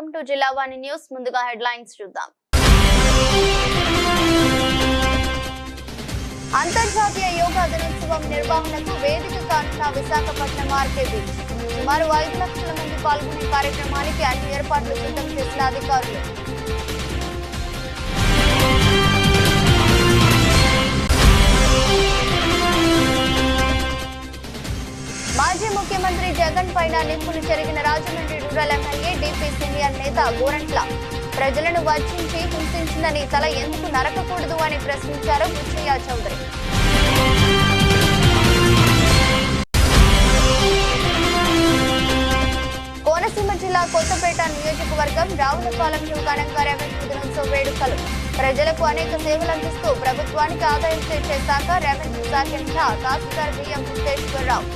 Welcome to Jillavani news. ముందుగా headlines చూద్దాం. అంతర్జాతీయ యోగా దినోత్సవం నిర్వహణకు వేదిక కానున్న విశాఖపట్నం ఆర్కేబీ. సుమారు 5 లక్షల మంది పాల్గొనే కార్యక్రమానికి అన్ని ఏర్పాట్లు సిద్ధం చేసిన అధికారులు. మాజీ ముఖ్యమంత్రి జగన్ పైన నిప్పులు చెరిగిన Rajahmundry rural MLA DP senior నేత గోరంట్ల. ప్రజలను వంచి హింసించిన నీ తల ఎందుకు నరకకూడదు అని ప్రశ్నించారు బుచ్చయ్య చౌదరి. కోనసీమ జిల్లా కొత్తపేట నియోజకవర్గం రావులపాలెంలో ఘనంగా రెవెన్యూ దినోత్సవ వేడుకలు. ప్రజలకు అనేక సేవలు అందిస్తూ ప్రభుత్వానికి ఆదాయం తెచ్చే శాఖ రెవెన్యూ శాఖ తహసీల్దార్ బిఎం వెంకటేశ్వరరావు.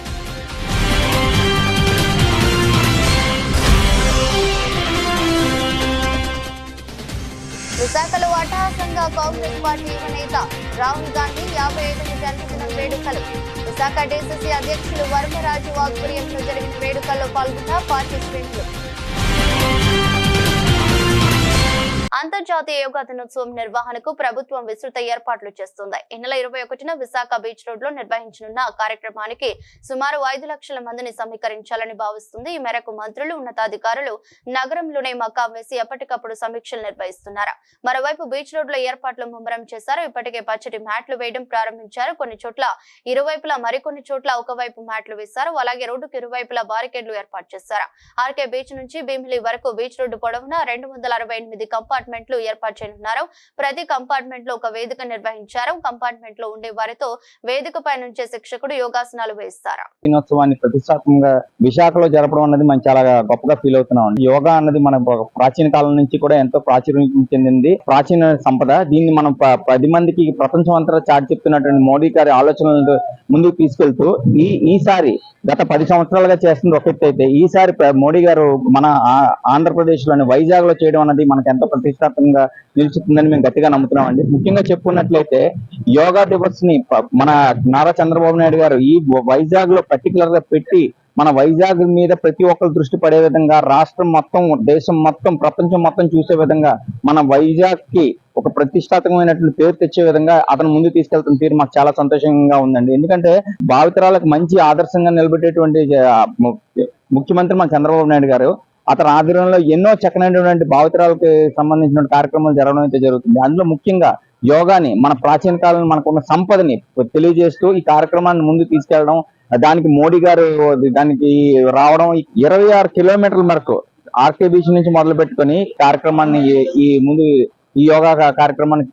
విశాఖలో అట్టహాసంగా కాంగ్రెస్ పార్టీ యువ నేత రాహుల్ గాంధీ 55వ జన్మదినం వేడుకలు. విశాఖ డీసీసీ అధ్యక్షులు వర్మరాజు ఆధ్వర్యంలో జరిగిన వేడుకల్లో పాల్గొన్న పార్టీ శ్రేణులు. అంతర్జాతీయ యోగా దినోత్సవం నిర్వహణకు ప్రభుత్వం విస్తృత ఏర్పాట్లు చేస్తుంది. ఈ నెల 21న విశాఖ బీచ్ రోడ్ లో నిర్వహించనున్న కార్యక్రమానికి సుమారు 5 లక్షల మందిని సమీకరించాలని భావిస్తుంది. ఈ మేరకు మంత్రులు, ఉన్నతాధికారులు నగరంలోనే మకాం వేసి ఎప్పటికప్పుడు సమీక్షలు నిర్వహిస్తున్నారు. మరోవైపు బీచ్ రోడ్ లో ఏర్పాట్లు ముమ్మరం చేశారు. ఇప్పటికే పచ్చటి మ్యాట్లు వేయడం ప్రారంభించారు. కొన్ని చోట్ల ఇరువైపులా, మరికొన్ని చోట్ల ఒకవైపు మ్యాట్లు వేశారు. అలాగే రోడ్డుకు ఇరువైపులా బారికేడ్లు ఏర్పాటు చేశారు. ఆర్కే బీచ్ నుంచి భీమిలి వరకు బీచ్ రోడ్డు పొడవున 268 కంపార్ట్మెంట్లు ఏర్పాటు చేయనున్నారు. ప్రతి కంపార్ట్మెంట్ లో ఒక వేదిక నిర్వహించారు. కంపార్ట్మెంట్ లో ఉండే వారితో వేదికపై నుంచే శిక్షకుడు యోగాసనాలు వేస్తారు. దినోత్సవాన్ని ప్రతిష్టాత్మకంగా విశాఖలో జరపడం అన్నది మనం చాలా గొప్పగా ఫీల్ అవుతున్నాం. యోగా అన్నది మన ప్రాచీన కాలం నుంచి కూడా ఎంతో ప్రాచుర్యం చెందింది. ప్రాచీన సంపద. దీన్ని మనం 10 మందికి ప్రపంచం అంతా చాటి చెప్తున్నటువంటి మోడీ గారి ఆలోచనలు ముందుకు తీసుకెళ్తూ ఈసారి గత 10 సంవత్సరాలుగా చేస్తుంది ఒక ఎత్తు అయితే, ఈసారి మోడీ గారు మన ఆంధ్రప్రదేశ్ లోని వైజాగ్ లో చేయడం అన్నది మనకు ఎంతో ప్రతిష్టాత్మకంగా నిలుచుతుందని మేము గట్టిగా నమ్ముతున్నామండి. ముఖ్యంగా చెప్పుకున్నట్లయితే యోగా దివస్ ని మన నారా చంద్రబాబు నాయుడు గారు ఈ వైజాగ్ లో పర్టికులర్ గా పెట్టి మన వైజాగ్ మీద ప్రతి ఒక్కరు దృష్టి పడే విధంగా, రాష్ట్రం మొత్తం, దేశం మొత్తం, ప్రపంచం మొత్తం చూసే విధంగా మన వైజాగ్ కి ఒక ప్రతిష్టాత్మకమైనటువంటి పేరు తెచ్చే విధంగా అతను ముందు తీసుకెళ్తున్న తీరు మాకు చాలా సంతోషంగా ఉందండి. ఎందుకంటే భావితరాలకు మంచి ఆదర్శంగా నిలబెట్టేటువంటి ముఖ్యమంత్రి మన చంద్రబాబు నాయుడు గారు, అతని ఆధ్వర్యంలో ఎన్నో చక్కనైనటువంటి భావితరాలకు సంబంధించిన కార్యక్రమాలు జరగడం అయితే జరుగుతుంది. అందులో ముఖ్యంగా యోగాని, మన ప్రాచీన కాలంలో మనకున్న సంపదని తెలియజేస్తూ ఈ కార్యక్రమాన్ని ముందు తీసుకెళ్లడం, దానికి మోడీ గారు దానికి రావడం, 26 కిలోమీటర్ల వరకు ఆర్కే బీచ్ నుంచి మొదలు పెట్టుకుని కార్యక్రమాన్ని ఈ యోగా కార్యక్రమానికి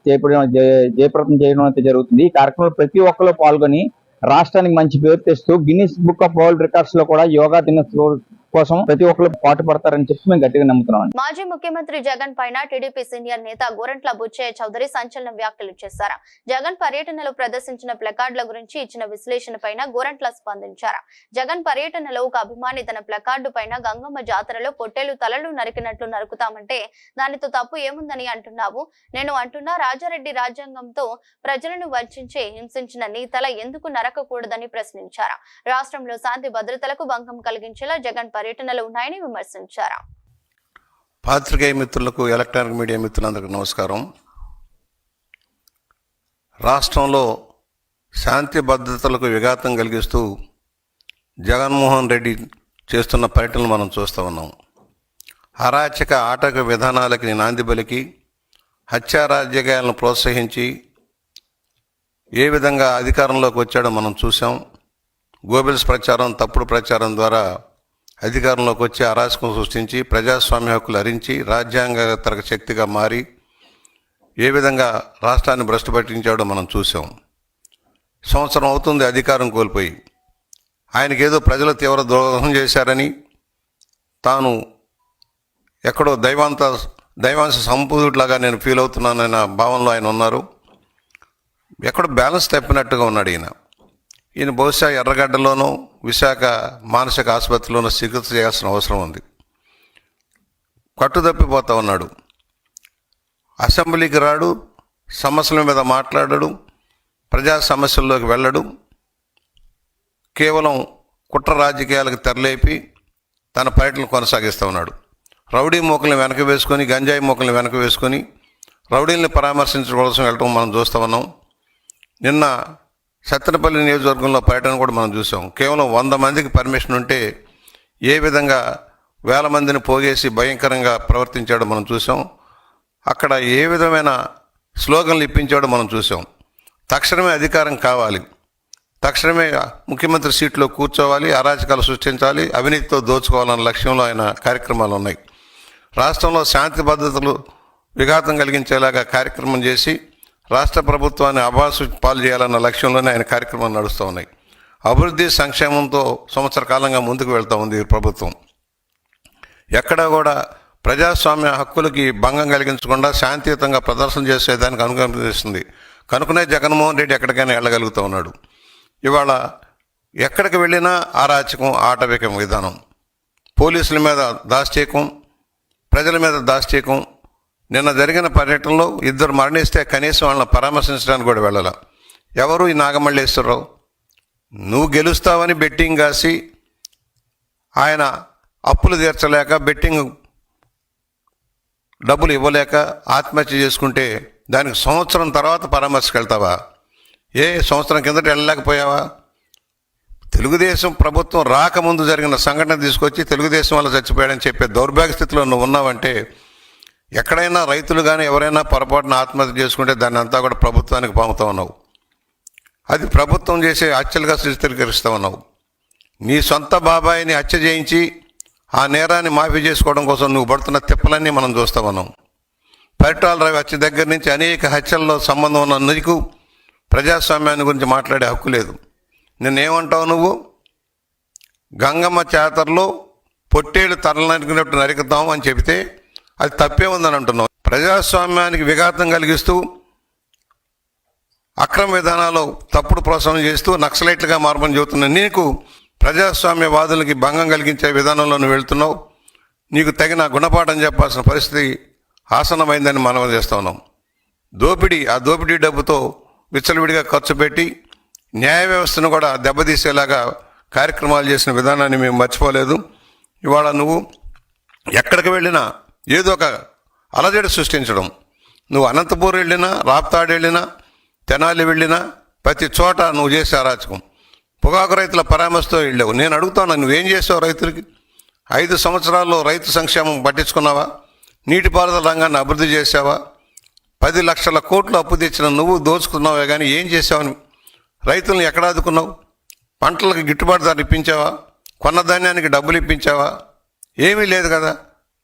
జయప్రదం చేయడం అయితే జరుగుతుంది. ఈ కార్యక్రమంలో ప్రతి ఒక్కరు పాల్గొని రాష్ట్రానికి మంచి పేరు తెస్తూ Guinness book of world records లో కూడా యోగా దినోత్సవం కోసం ప్రతి ఒక్కరు పాటు పడతారని చెప్పి మేము గట్టిగా నమ్ముతున్నాం. మాజీ ముఖ్యమంత్రి జగన్ పైన టీడీపీ సీనియర్ నేత గోరంట్ల బుచ్చయ్య చౌదరి సంచలన వ్యాఖ్యలు చేశారు. జగన్ పర్యటనలో ప్రదర్శించిన ప్లకార్డుల గురించి ఇచ్చిన విశ్లేషణ పైన గోరంట్ల స్పందించారు. జగన్ పర్యటనలో ఒక అభిమాని తన ప్లకార్డు పైన గంగమ్మ జాతరలో పొట్టేలు తలలు నరికినట్లు నరుకుతామంటే దానితో తప్పు ఏముందని అంటున్నావు? నేను అంటున్నా, రాజారెడ్డి రాజ్యాంగంతో ప్రజలను వంచి హింసించిన నీ తల ఎందుకు నరకకూడదని ప్రశ్నించారు. రాష్ట్రంలో శాంతి భద్రతలకు భంగం కలిగించేలా జగన్ పర్యటనలు ఉన్నాయని విమర్శించారు. పాత్రికేయ మిత్రులకు, ఎలక్ట్రానిక్ మీడియా మిత్రులందరికీ నమస్కారం. రాష్ట్రంలో శాంతి భద్రతలకు విఘాతం కలిగిస్తూ జగన్మోహన్ రెడ్డి చేస్తున్న పర్యటనలు మనం చూస్తూ ఉన్నాం. అరాచక ఆటక విధానాలకి నాంది పలికి హత్యా రాజకీయాలను ప్రోత్సహించి ఏ విధంగా అధికారంలోకి వచ్చాడో మనం చూసాం. గోబెల్స్ ప్రచారం, తప్పుడు ప్రచారం ద్వారా అధికారంలోకి వచ్చి అరాచకం సృష్టించి ప్రజాస్వామ్య హక్కులు హరించి రాజ్యాంగేతర శక్తిగా మారి ఏ విధంగా రాష్ట్రాన్ని భ్రష్టు పట్టించాడో మనం చూసాం. సంవత్సరం అవుతుంది అధికారం కోల్పోయి. ఆయనకేదో ప్రజలు తీవ్ర ద్రోహం చేశారని, తాను ఎక్కడో దైవాంశ సంపూర్ణలాగా నేను ఫీల్ అవుతున్నానన్న భావనలో ఆయన ఉన్నారు. ఎక్కడో బ్యాలెన్స్ తప్పినట్టుగా ఉన్నాడు ఈయన బహుశా ఎర్రగడ్డలోనూ విశాఖ మానసిక ఆసుపత్రిలోనూ చికిత్స చేయాల్సిన అవసరం ఉంది. కట్టుదప్పిపోతా ఉన్నాడు. అసెంబ్లీకి రాడు, సమస్యల మీద మాట్లాడడు, ప్రజా సమస్యల్లోకి వెళ్ళడు. కేవలం కుట్ర రాజకీయాలకు తెరలేపి తన పర్యటన కొనసాగిస్తూ ఉన్నాడు. రౌడీ మూకల్ని వెనక వేసుకొని, గంజాయి మూకల్ని వెనక వేసుకొని రౌడీల్ని పరామర్శించడం కోసం వెళ్ళటం మనం చూస్తూ ఉన్నాం. నిన్న సత్తెనపల్లి నియోజకవర్గంలో పర్యటన కూడా మనం చూసాం. కేవలం 100 మందికి పర్మిషన్ ఉంటే ఏ విధంగా వేల మందిని పోగేసి భయంకరంగా ప్రవర్తించాడో మనం చూసాం. అక్కడ ఏ విధమైన స్లోగన్లు ఇప్పించాడో మనం చూసాం. తక్షణమే అధికారం కావాలి, తక్షణమే ముఖ్యమంత్రి సీట్లో కూర్చోవాలి, అరాచకాలు సృష్టించాలి, అవినీతితో దోచుకోవాలన్న లక్ష్యంలో ఆయన కార్యక్రమాలు ఉన్నాయి. రాష్ట్రంలో శాంతి భద్రతలు విఘాతం కలిగించేలాగా కార్యక్రమం చేసి రాష్ట్ర ప్రభుత్వాన్ని అబాసు పాలు చేయాలన్న లక్ష్యంలోనే ఆయన కార్యక్రమాలు నడుస్తూ ఉన్నాయి. అభివృద్ధి సంక్షేమంతో సంవత్సర కాలంగా ముందుకు వెళ్తూ ఉంది ఈ ప్రభుత్వం. ఎక్కడా కూడా ప్రజాస్వామ్య హక్కులకి భంగం కలిగించకుండా శాంతియుతంగా ప్రదర్శన చేసేదానికి అనుమతిస్తుంది. కనుకనే జగన్మోహన్ రెడ్డి ఎక్కడికైనా వెళ్ళగలుగుతూ ఉన్నాడు. ఇవాళ ఎక్కడికి వెళ్ళినా అరాచకం, ఆటవికం విధానం, పోలీసుల మీద దాష్టీకం, ప్రజల మీద దాష్టీకం. నిన్న జరిగిన పర్యటనలో 2 మరణిస్తే కనీసం వాళ్ళని పరామర్శించడానికి కూడా వెళ్ళాల. ఎవరు ఈ నాగమల్లేశ్వరరావు? నువ్వు గెలుస్తావని బెట్టింగ్ కాసి ఆయన అప్పులు తీర్చలేక, బెట్టింగ్ డబ్బులు ఇవ్వలేక ఆత్మహత్య చేసుకుంటే దానికి సంవత్సరం తర్వాత పరామర్శకు వెళ్తావా? సంవత్సరం కిందట వెళ్ళలేకపోయావా? తెలుగుదేశం ప్రభుత్వం రాకముందు జరిగిన సంఘటన తీసుకొచ్చి తెలుగుదేశం వల్ల చచ్చిపోయాడని చెప్పే దౌర్భాగ్య స్థితిలో నువ్వు ఉన్నావంటే, ఎక్కడైనా రైతులు కానీ ఎవరైనా పొరపాటున ఆత్మహత్య చేసుకుంటే దాన్ని అంతా కూడా ప్రభుత్వానికి పంపుతూ ఉన్నావు. అది ప్రభుత్వం చేసే హత్యలుగా చిత్రీకరిస్తూ ఉన్నావు. నీ సొంత బాబాయిని హత్య చేయించి ఆ నేరాన్ని మాఫీ చేసుకోవడం కోసం నువ్వు పడుతున్న తిప్పలన్నీ మనం చూస్తూ ఉన్నాం. పరిటాల రవి హత్య దగ్గర నుంచి అనేక హత్యల్లో సంబంధం ఉన్న నీకు ప్రజాస్వామ్యాన్ని గురించి మాట్లాడే హక్కు లేదు. నిన్నేమంటావు నువ్వు? గంగమ్మ జాతరలో పొట్టేళ్ళు తరలినట్టు నరుకుతాం అని చెబితే అది తప్పే ఉందని అంటున్నావు. ప్రజాస్వామ్యానికి విఘాతం కలిగిస్తూ, అక్రమ విధానాలు తప్పుడు ప్రోత్సాహం చేస్తూ నక్సలైట్లుగా మారమని చెబుతున్నా నీకు ప్రజాస్వామ్యవాదులకి భంగం కలిగించే విధానంలో నువ్వు వెళ్తున్నావు. నీకు తగిన గుణపాఠం చెప్పాల్సిన పరిస్థితి ఆసన్నమైందని మనం చేస్తూ ఉన్నాం. ఆ దోపిడీ డబ్బుతో విచ్చలవిడిగా ఖర్చు పెట్టి న్యాయ వ్యవస్థను కూడా దెబ్బతీసేలాగా కార్యక్రమాలు చేసిన విధానాన్ని మేము మర్చిపోలేదు. ఇవాళ నువ్వు ఎక్కడికి వెళ్ళినా ఏదో ఒక అలజడి సృష్టించడం. నువ్వు అనంతపూర్ వెళ్ళినా, రాప్తాడు వెళ్ళినా, తెనాలి వెళ్ళినా ప్రతి చోట నువ్వు చేసే అరాచకం. పొగాకు రైతుల పరామర్శతో వెళ్ళావు. నేను అడుగుతాను, నువ్వేం చేసావు రైతులకి? 5 సంవత్సరాల్లో రైతు సంక్షేమం పట్టించుకున్నావా? నీటిపారుదల రంగాన్ని అభివృద్ధి చేసావా? 10 లక్షల కోట్లు అప్పు తెచ్చిన నువ్వు దోచుకున్నావే కానీ ఏం చేసావని రైతులను ఎక్కడ ఆదుకున్నావు? పంటలకు గిట్టుబాటు ధర ఇప్పించావా? కొన్న ధాన్యానికి డబ్బులు ఇప్పించావా? ఏమీ లేదు కదా.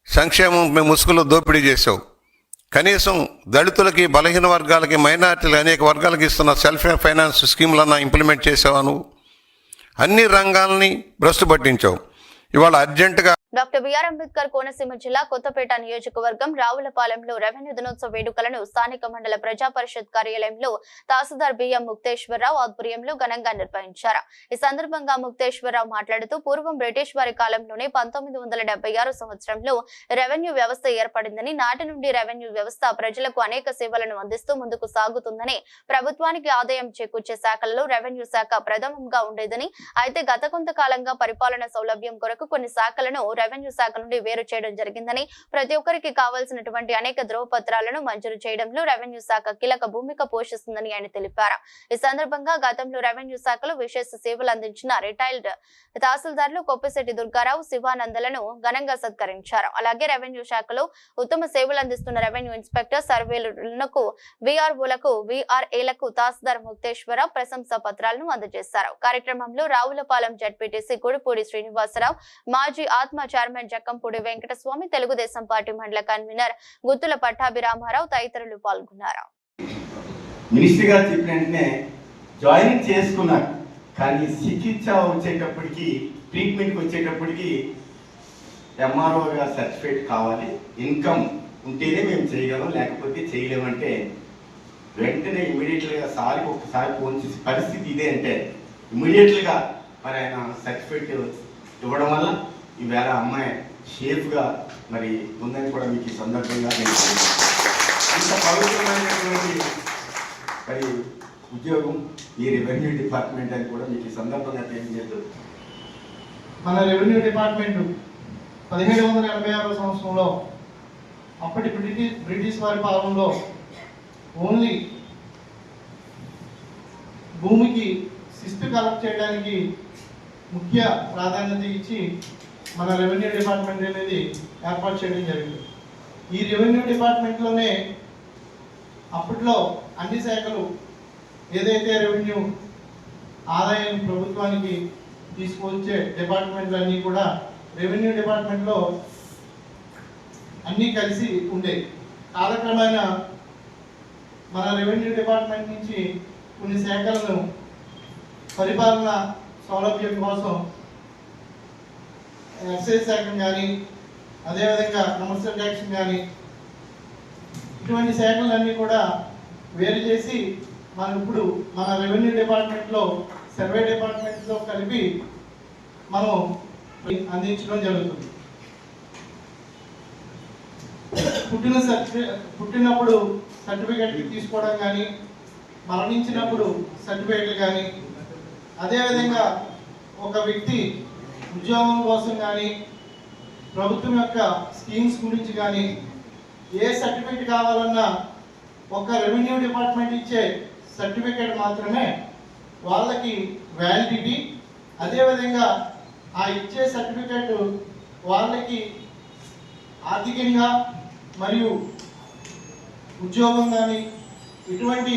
సంక్షేమం మేము ముసుగులో దోపిడీ చేసావు. కనీసం దళితులకి, బలహీన వర్గాలకి, మైనారిటీలు అనేక వర్గాలకి ఇస్తున్న సెల్ఫ్ ఫైనాన్స్ స్కీములన్నా ఇంప్లిమెంట్ చేసావా? నువ్వు అన్ని రంగాలని భ్రష్టు పట్టించావు. ఇవాళ అర్జెంటుగా డాక్టర్ బిఆర్ అంబేద్కర్ కోనసీమ జిల్లా కొత్తపేట నియోజకవర్గం రావులపాలెంలో రెవెన్యూ దినోత్సవ వేడుకలను స్థానిక మండల ప్రజా పరిషత్ కార్యాలయంలో తహసీల్దార్ బిఎం ముక్తేశ్వరరావు ఆధ్వర్యంలో ఘనంగా నిర్వహించారు. ఈ సందర్భంగా ముక్తేశ్వరరావు మాట్లాడుతూ పూర్వం బ్రిటిష్ వారి కాలంలోనే 1976 సంవత్సరంలో రెవెన్యూ వ్యవస్థ ఏర్పడిందని, నాటి నుండి రెవెన్యూ వ్యవస్థ ప్రజలకు అనేక సేవలను అందిస్తూ ముందుకు సాగుతుందని, ప్రభుత్వానికి ఆదాయం చేకూర్చే శాఖలలో రెవెన్యూ శాఖ ప్రథమంగా ఉండేదని, అయితే గత కొంతకాలంగా పరిపాలన సౌలభ్యం కొరకు కొన్ని శాఖలను రెవెన్యూ శాఖ నుండి వేరు చేయడం జరిగిందని, ప్రతి ఒక్కరికి కావాల్సినటువంటి అనేక ధ్రువపత్రాలను మంజూరు చేయడంలో రెవెన్యూ శాఖ కీలక భూమిక పోషిస్తుందని ఆయన తెలిపారు. ఈ సందర్భంగా గతంలో రెవెన్యూ శాఖలో విశేష సేవలు అందించిన రిటైర్డ్ తహసీల్దార్లు కొప్పిశెట్టి దుర్గారావు, శివానందలను ఘనంగా సత్కరించారు. అలాగే రెవెన్యూ శాఖలో ఉత్తమ సేవలు అందిస్తున్న రెవెన్యూ ఇన్స్పెక్టర్, సర్వేలకు, వీఆర్ఓలకు, వీఆర్ఏలకు తహసీల్దార్ ముక్తేశ్వరరావు ప్రశంసా పత్రాలను అందజేశారు. కార్యక్రమంలో రావులపాలెం జడ్పీటీసీ గుడిపూడి శ్రీనివాసరావు, మాజీ ఆత్మ చైర్మన్ జక్కంపూడి వెంకటస్వామి, తెలుగుదేశం పార్టీ మండల కన్వీనర్ గుత్తుల పట్టాభిరామారావు తదితరులు పాల్గొన్నారు. మినిస్టర్ గారు చెప్పిన వెంటనే జాయినింగ్ చేసుకున్నారు. కానీ చికిత్స వచ్చేటప్పటికి, ట్రీట్మెంట్కి వచ్చేటప్పటికి ఎంఆర్ఓ గారు సర్టిఫికేట్ కావాలి, ఇన్కమ్ ఉంటేనే మేము చేయగలం, లేకపోతే చేయలేమంటే వెంటనే ఇమీడియట్గా సార్కి ఒకసారి ఫోన్ చేసి పరిస్థితి ఇదే అంటే ఇమీడియట్గా మరి ఆయన సర్టిఫికేట్ ఇవ్వడం వల్ల ఈవేళ అమ్మాయి సేఫ్గా మరి ఉందని కూడా మీకు ఈ సందర్భంగా నేను ఇంత పవిత్రమైనటువంటి మరి ఉద్యోగం ఈ రెవెన్యూ డిపార్ట్మెంట్ అని కూడా మీకు ఈ సందర్భంగా తెలియజేస్తూ, మన రెవెన్యూ డిపార్ట్మెంట్ 1786 సంవత్సరంలో అప్పటి బ్రిటిష్ వారి పాలనలో ఓన్లీ భూమికి శిస్తు కలెక్ట్ చేయడానికి ముఖ్య ప్రాధాన్యత ఇచ్చి మన రెవెన్యూ డిపార్ట్మెంట్ అనేది ఏర్పాటు చేయడం జరిగింది. ఈ రెవెన్యూ డిపార్ట్మెంట్లోనే అప్పట్లో అన్ని శాఖలు ఏదైతే రెవెన్యూ ఆదాయం ప్రభుత్వానికి తీసుకొచ్చే డిపార్ట్మెంట్లన్నీ కూడా రెవెన్యూ డిపార్ట్మెంట్లో అన్నీ కలిసి ఉండేవి. కాలక్రమేణా మన రెవెన్యూ డిపార్ట్మెంట్ నుంచి కొన్ని శాఖలను పరిపాలన సౌలభ్యం కోసం ఎక్సైజ్ శాఖను కానీ అదేవిధంగా కమర్షియల్ ట్యాక్స్ కానీ ఇటువంటి శాఖలన్నీ కూడా వేరు చేసి మనం ఇప్పుడు మన రెవెన్యూ డిపార్ట్మెంట్లో సర్వే డిపార్ట్మెంట్తో కలిపి మనం అందించడం జరుగుతుంది. పుట్టినప్పుడు సర్టిఫికేట్ తీసుకోవడం కానీ, మరణించినప్పుడు సర్టిఫికేట్లు కానీ, అదేవిధంగా ఒక వ్యక్తి ఉద్యోగం కోసం కానీ, ప్రభుత్వం యొక్క స్కీమ్స్ గురించి కానీ ఏ సర్టిఫికేట్ కావాలన్నా ఒక రెవెన్యూ డిపార్ట్మెంట్ ఇచ్చే సర్టిఫికేట్ మాత్రమే వాళ్ళకి వ్యాలిడిటీ. అదేవిధంగా ఆ ఇచ్చే సర్టిఫికేట్ వాళ్ళకి ఆర్థికంగా మరియు ఉద్యోగం కానీ ఎటువంటి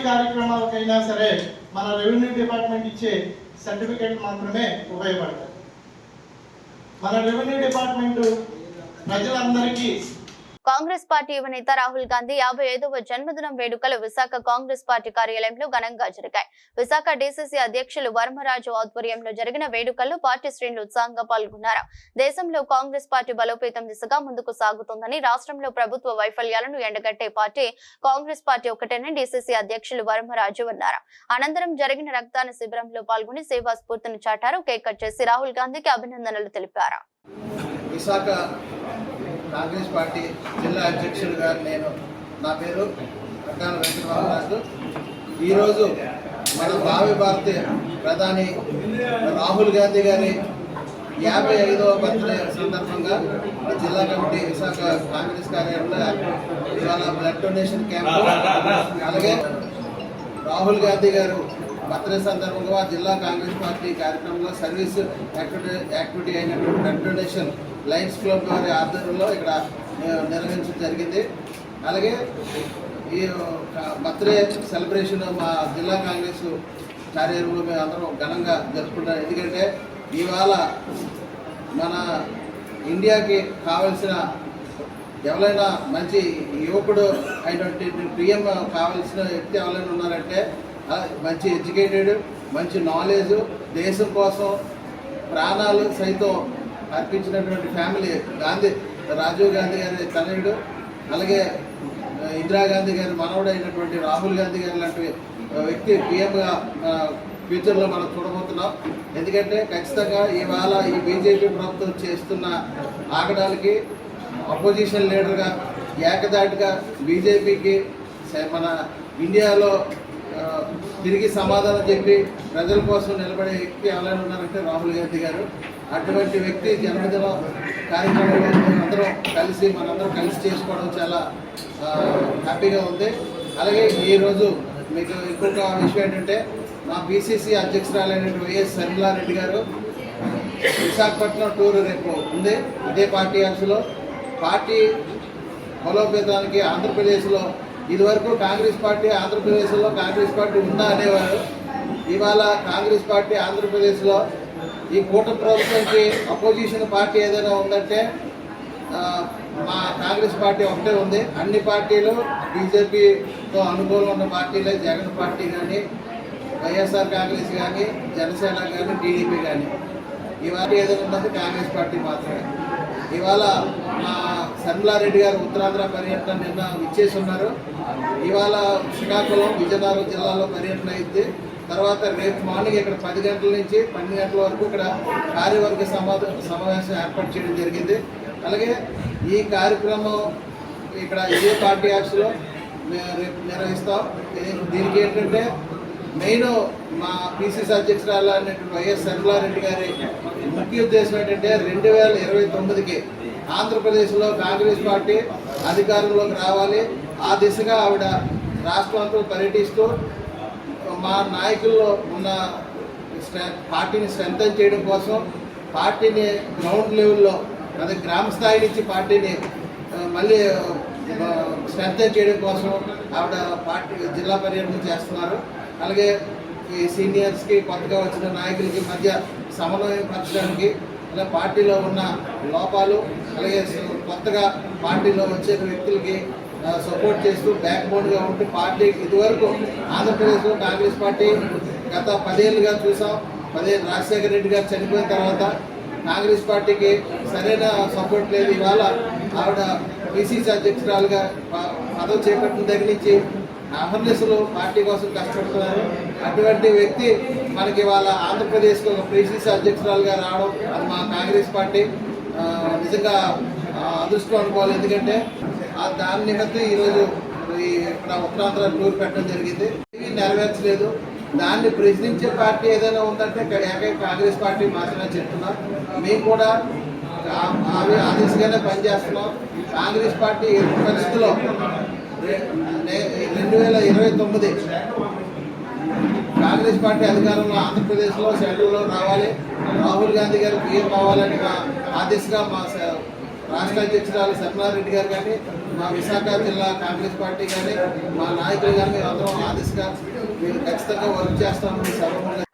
కార్యక్రమాలకైనా సరే మన రెవెన్యూ డిపార్ట్మెంట్ ఇచ్చే సర్టిఫికేట్ మాత్రమే ఉపయోగపడతాయి. మన రెవెన్యూ డిపార్ట్మెంట్ ప్రజలందరికీ కాంగ్రెస్ పార్టీ యువ నేత రాహుల్ గాంధీ 55వ జన్మదినం వేడుకలు విశాఖ కాంగ్రెస్ పార్టీ కార్యాలయంలో ఘనంగా జరిగాయి. విశాఖ డీసీసీ అధ్యక్షులు వర్మరాజు ఆధ్వర్యంలో జరిగిన వేడుకల్లో పార్టీ శ్రేణులు ఉత్సాహంగా పాల్గొన్నారు. దేశంలో కాంగ్రెస్ పార్టీ బలోపేతం దిశగా ముందుకు సాగుతోందని, రాష్ట్రంలో ప్రభుత్వ వైఫల్యాలను ఎండగట్టే పార్టీ కాంగ్రెస్ పార్టీ ఒకటేనని డీసీసీ అధ్యక్షులు వర్మరాజు అన్నారు. అనంతరం జరిగిన రక్తదాన శిబిరంలో పాల్గొని సేవా స్ఫూర్తిని చాటారు. కేక్ కట్ చేసి రాహుల్ గాంధీకి అభినందనలు తెలిపారు. విశాఖ కాంగ్రెస్ పార్టీ జిల్లా అధ్యక్షుడిగా నా పేరు రక్తాన వెంకటరామరాజు. ఈరోజు మన భావి భారతీయ ప్రధాని రాహుల్ గాంధీ గారి 55వ బర్త్డే సందర్భంగా జిల్లా కమిటీ విశాఖ కాంగ్రెస్ కార్యాలయంలో ఇవాళ బ్లడ్ డొనేషన్ క్యాంపు, అలాగే రాహుల్ గాంధీ గారు బర్త్డే సందర్భంగా జిల్లా కాంగ్రెస్ పార్టీ కార్యక్రమంలో సర్వీస్ యాక్టివిటీ అయినటువంటి బ్లడ్ డొనేషన్ లయన్స్ క్లబ్ వారి ఆధ్వర్యంలో ఇక్కడ నిర్వహించడం జరిగింది. అలాగే ఈ బర్త్డే సెలబ్రేషన్ మా జిల్లా కాంగ్రెస్ కార్యాలయంలో మేము అందరం ఘనంగా జరుపుకుంటాం. ఎందుకంటే ఇవాళ మన ఇండియాకి కావలసిన ఎవరైనా మంచి యువకుడు అయినటువంటి పిఎం కావాల్సిన వ్యక్తి ఎవరైనా ఉన్నారంటే మంచి ఎడ్యుకేటెడ్, మంచి నాలెడ్జ్, దేశం కోసం ప్రాణాలు సైతం అర్పించినటువంటి ఫ్యామిలీ రాజీవ్ గాంధీ గారి తనయుడు, అలాగే ఇందిరాగాంధీ గారి మనవడు అయినటువంటి రాహుల్ గాంధీ గారి లాంటి వ్యక్తి పిఎంగా ఫ్యూచర్లో మనం చూడబోతున్నాం. ఎందుకంటే ఖచ్చితంగా ఇవాళ ఈ బీజేపీ ప్రభుత్వం చేస్తున్న ఆగడాలకి అపోజిషన్ లీడర్గా ఏకదాటిగా బీజేపీకి మన ఇండియాలో తిరిగి సమాధానం చెప్పి ప్రజల కోసం నిలబడే వ్యక్తి ఎవరైనా ఉన్నారంటే రాహుల్ గాంధీ గారు. అటువంటి వ్యక్తి జన్మదిన కార్యక్రమంలో మనందరం కలిసి చేసుకోవడం చాలా హ్యాపీగా ఉంది. అలాగే ఈరోజు మీకు ఇంకొక విషయం ఏంటంటే మా పిసిసి అధ్యక్షురాలైనటువంటి వైఎస్ శర్మిలారెడ్డి గారు విశాఖపట్నం టూర్ రేపు ఉంది. అదే పార్టీ ఆఫీసులో పార్టీ బలోపేతానికి ఆంధ్రప్రదేశ్లో ఇదివరకు కాంగ్రెస్ పార్టీ ఆంధ్రప్రదేశ్లో కాంగ్రెస్ పార్టీ ఉందా అనేవారు. ఇవాళ కాంగ్రెస్ పార్టీ ఆంధ్రప్రదేశ్లో ఈ కూటమి ప్రభుత్వానికి అపోజిషన్ పార్టీ ఏదైనా ఉందంటే మా కాంగ్రెస్ పార్టీ ఒకటే ఉంది. అన్ని పార్టీలు బీజేపీతో అనుకూలం ఉన్న పార్టీలే, జగన్ పార్టీ కానీ, వైఎస్ఆర్ కాంగ్రెస్ కానీ, జనసేన కానీ, టీడీపీ కానీ. ఇవాళ ఏదైనా ఉన్నది కాంగ్రెస్ పార్టీ మాత్రమే. ఇవాళ మా శర్మిలారెడ్డి గారు ఉత్తరాంధ్ర పర్యటన నిన్న ఇచ్చేసి ఉన్నారు. ఇవాళ శ్రీకాకుళం, విజయనగరం జిల్లాలో పర్యటన అయింది. తర్వాత రేపు మార్నింగ్ ఇక్కడ 10 గంటల నుంచి 12 గంటల వరకు ఇక్కడ కార్యవర్గ సమావేశం ఏర్పాటు చేయడం జరిగింది. అలాగే ఈ కార్యక్రమం ఇక్కడ ఇదే పార్టీ ఆఫీస్లో రేపు నిర్వహిస్తాం. దీనికి ఏంటంటే మెయిన్ మా పిసిసి అధ్యక్షురాలు అనేటువంటి వైఎస్ షర్మిలారెడ్డి గారి ముఖ్య ఉద్దేశం ఏంటంటే 2029కి ఆంధ్రప్రదేశ్లో కాంగ్రెస్ పార్టీ అధికారంలోకి రావాలి. ఆ దిశగా ఆవిడ రాష్ట్రంలో పర్యటిస్తూ మా నాయకుల్లో ఉన్న పార్టీని స్ట్రెంథన్ చేయడం కోసం, పార్టీని గ్రౌండ్ లెవెల్లో అదే గ్రామ స్థాయి నుంచి పార్టీని మళ్ళీ స్ట్రెంథన్ చేయడం కోసం ఆవిడ పార్టీ జిల్లా పర్యటన చేస్తున్నారు. అలాగే ఈ సీనియర్స్కి కొత్తగా వచ్చిన నాయకులకి మధ్య సమన్వయం పరచడానికి, అలా పార్టీలో ఉన్న లోపాలు, అలాగే కొత్తగా పార్టీలో వచ్చే వ్యక్తులకి సపోర్ట్ చేస్తూ బ్యాక్ బోన్గా ఉంటూ పార్టీ ఇదివరకు ఆంధ్రప్రదేశ్లో కాంగ్రెస్ పార్టీ గత 10 ఏళ్ళుగా చూసాం. 10 ఏళ్ళు రాజశేఖర రెడ్డి గారు చనిపోయిన తర్వాత కాంగ్రెస్ పార్టీకి సరైన సపోర్ట్ లేదు. ఇవాళ ఆవిడ పిసిసి అధ్యక్షురాలుగా పదవి చేపట్టిన దగ్గర నుంచి అహర్నిశలు పార్టీ కోసం కష్టపడుతున్నారు. అటువంటి వ్యక్తి మనకి ఇవాళ ఆంధ్రప్రదేశ్కి ఒక పిసిసి అధ్యక్షురాలుగా రావడం అది మా కాంగ్రెస్ పార్టీ నిజంగా అదృష్టం అనుకోవాలి. ఎందుకంటే దాని నిమిత్తం ఈరోజు ఇక్కడ ఉత్తరాంధ్ర టూర్ పెట్టడం జరిగింది. నెరవేర్చలేదు. దాన్ని ప్రశ్నించే పార్టీ ఏదైనా ఉందంటే ఏకైక కాంగ్రెస్ పార్టీ మాత్రమే చెప్తున్నాం. మేము కూడా ఆ దిశగానే పనిచేస్తున్నాం. కాంగ్రెస్ పార్టీ పరిస్థితిలో 2029 కాంగ్రెస్ పార్టీ అధికారంలో ఆంధ్రప్రదేశ్లో సెంట్రల్లో రావాలి. రాహుల్ గాంధీ గారు పీఎం అవ్వాలని ఆ దిశగా మా రాష్ట్ర అధ్యక్షురాలు షర్మిలారెడ్డి గారు కానీ, మా విశాఖ జిల్లా కాంగ్రెస్ పార్టీ కానీ, మా నాయకులు కానీ అందరం ఆ దిశగా ఖచ్చితంగా వర్క్ చేస్తామని.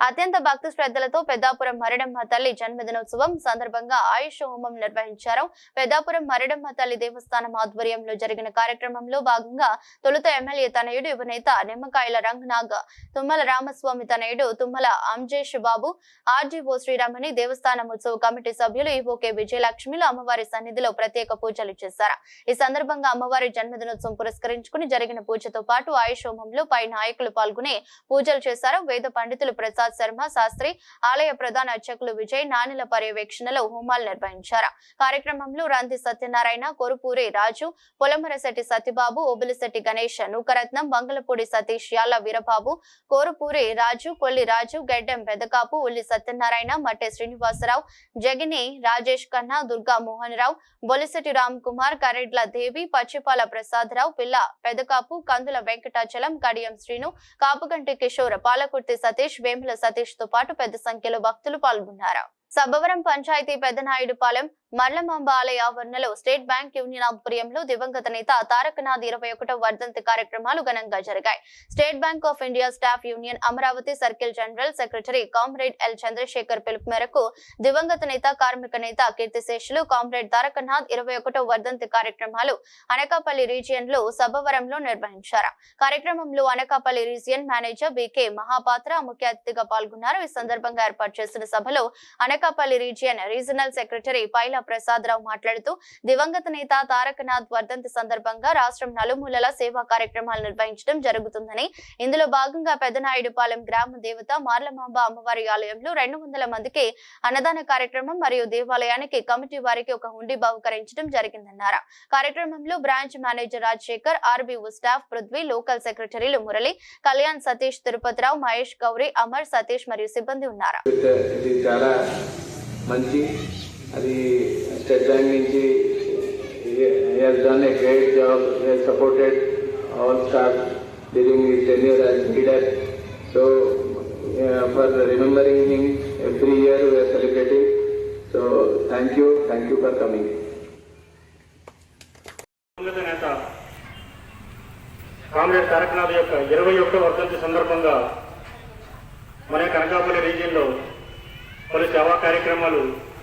అత్యంత భక్తి శ్రద్ధలతో పెద్దాపురం మరిడమ్మ తల్లి జన్మదినోత్సవం సందర్భంగా ఆయుష్ హోమం నిర్వహించారు. పెద్దాపురం మరిడమ్మ తల్లి దేవస్థానం ఆధ్వర్యంలో జరిగిన కార్యక్రమంలో భాగంగా తొలుత ఎమ్మెల్యే తనయుడు యువనేత నిమ్మకాయల రంగనాగ్, తుమ్మల రామస్వామి తనయుడు తుమ్మల అంజేష్ బాబు, ఆర్జీఓ శ్రీరామని, దేవస్థానం ఉత్సవ కమిటీ సభ్యులు ఈవోకే విజయలక్ష్మిలు అమ్మవారి సన్నిధిలో ప్రత్యేక పూజలు చేశారు. ఈ సందర్భంగా అమ్మవారి జన్మదినోత్సవం పురస్కరించుకుని జరిగిన పూజతో పాటు ఆయుష్ హోమంలో పై నాయకులు పాల్గొని పూజలు చేశారు. వేద పండితులు ప్రసాద్ శర్మ శాస్త్రి, ఆలయ ప్రధాన అర్చకులు విజయ్, నానిల పర్యవేక్షణలో హోమాలు నిర్వహించారు. కార్యక్రమంలో రంది సత్యనారాయణ, కొరుపూరి రాజు, పొలమరశెట్టి సత్యబాబు, ఓబులిశెట్టి గణేష్, నూకరత్నం, బంగళపూడి సతీష్, యాల వీరబాబు, కోరుపూరి రాజు, కొల్లి రాజు, గెడ్డెం పెదకాపు, ఉల్లి సత్యనారాయణ, మట్టె శ్రీనివాసరావు, జగిని రాజేష్ ఖన్నా, దుర్గా మోహన్ రావు, బొలిశెట్టి రామ్ కుమార్, కరెడ్ల దేవి, పచ్చిపాల ప్రసాదరావు, పిల్ల పెదకాపు, కందుల వెంకటాచలం, కడియం శ్రీను, కాపుగంటి కిషోర్, పాలకుర్తి సతీష్, వేముల సతీష్ తో పాటు పెద్ద సంఖ్యలో భక్తులు పాల్గొన్నారు. సబ్బవరం పంచాయతీ పెద్దనాయుడుపాలెం మర్లమాంబ ఆలయ ఆవరణలో స్టేట్ బ్యాంక్ యూనియన్ ఆధ్వర్యంలో దివంగత నేత తారకనాథ్ 21వ వర్ధంతి కార్యక్రమాలు ఘనంగా జరిగాయి. State Bank of India staff union Amaravati circle general secretary comrade L Chandrashekar పిలుపు మేరకు దివంగత నేత, కార్మిక నేత, కీర్తిశేషులు కామ్రేడ్ తారకనాథ్ 21వ వర్ధంతి కార్యక్రమాలు అనకాపల్లి రీజియన్ లో సబ్బవరంలో నిర్వహించారు. కార్యక్రమంలో అనకాపల్లి రీజియన్ మేనేజర్ బికే మహాపాత్ర ముఖ్య అతిథిగా పాల్గొన్నారు. ఈ సందర్భంగా ఏర్పాటు చేసిన సభలో అనకాపల్లి రీజనల్ సెక్రటరీ పైల ప్రసాదరావు మాట్లాడుతూ దివంగత నేత తారకనాథ్ వర్ధంతి సందర్భంగా రాష్ట్రం నలుమూలల సేవా కార్యక్రమాలు నిర్వహించడం జరుగుతుందని, ఇందులో భాగంగా పెద్దనాయుడుపాలెం గ్రామ దేవత మార్లమాంబ అమ్మవారి ఆలయంలో 200 మందికి అన్నదాన కార్యక్రమం మరియు దేవాలయానికి కమిటీ వారికి ఒక హుండీ బహుకరించడం జరిగిందన్నారు. కార్యక్రమంలో branch manager Rajasekhar, RBO staff Prithvi, local సెక్రటరీలు మురళి, కళ్యాణ్, సతీష్, తిరుపతిరావు, మహేష్, గౌరీ, అమర్, సతీష్ మరియు సిబ్బంది ఉన్నారు. అది స్టేట్ బ్యాంక్ నుంచి has done a great job. He has supported all staff during his tenure as leader. So for remembering him every year we are celebrating. So thank you for coming. నేత comrade Tarakanath యొక్క 21వ వర్ధంతి సందర్భంగా మన అనకాపల్లి రీజియన్లో పలు సేవా కార్యక్రమాలు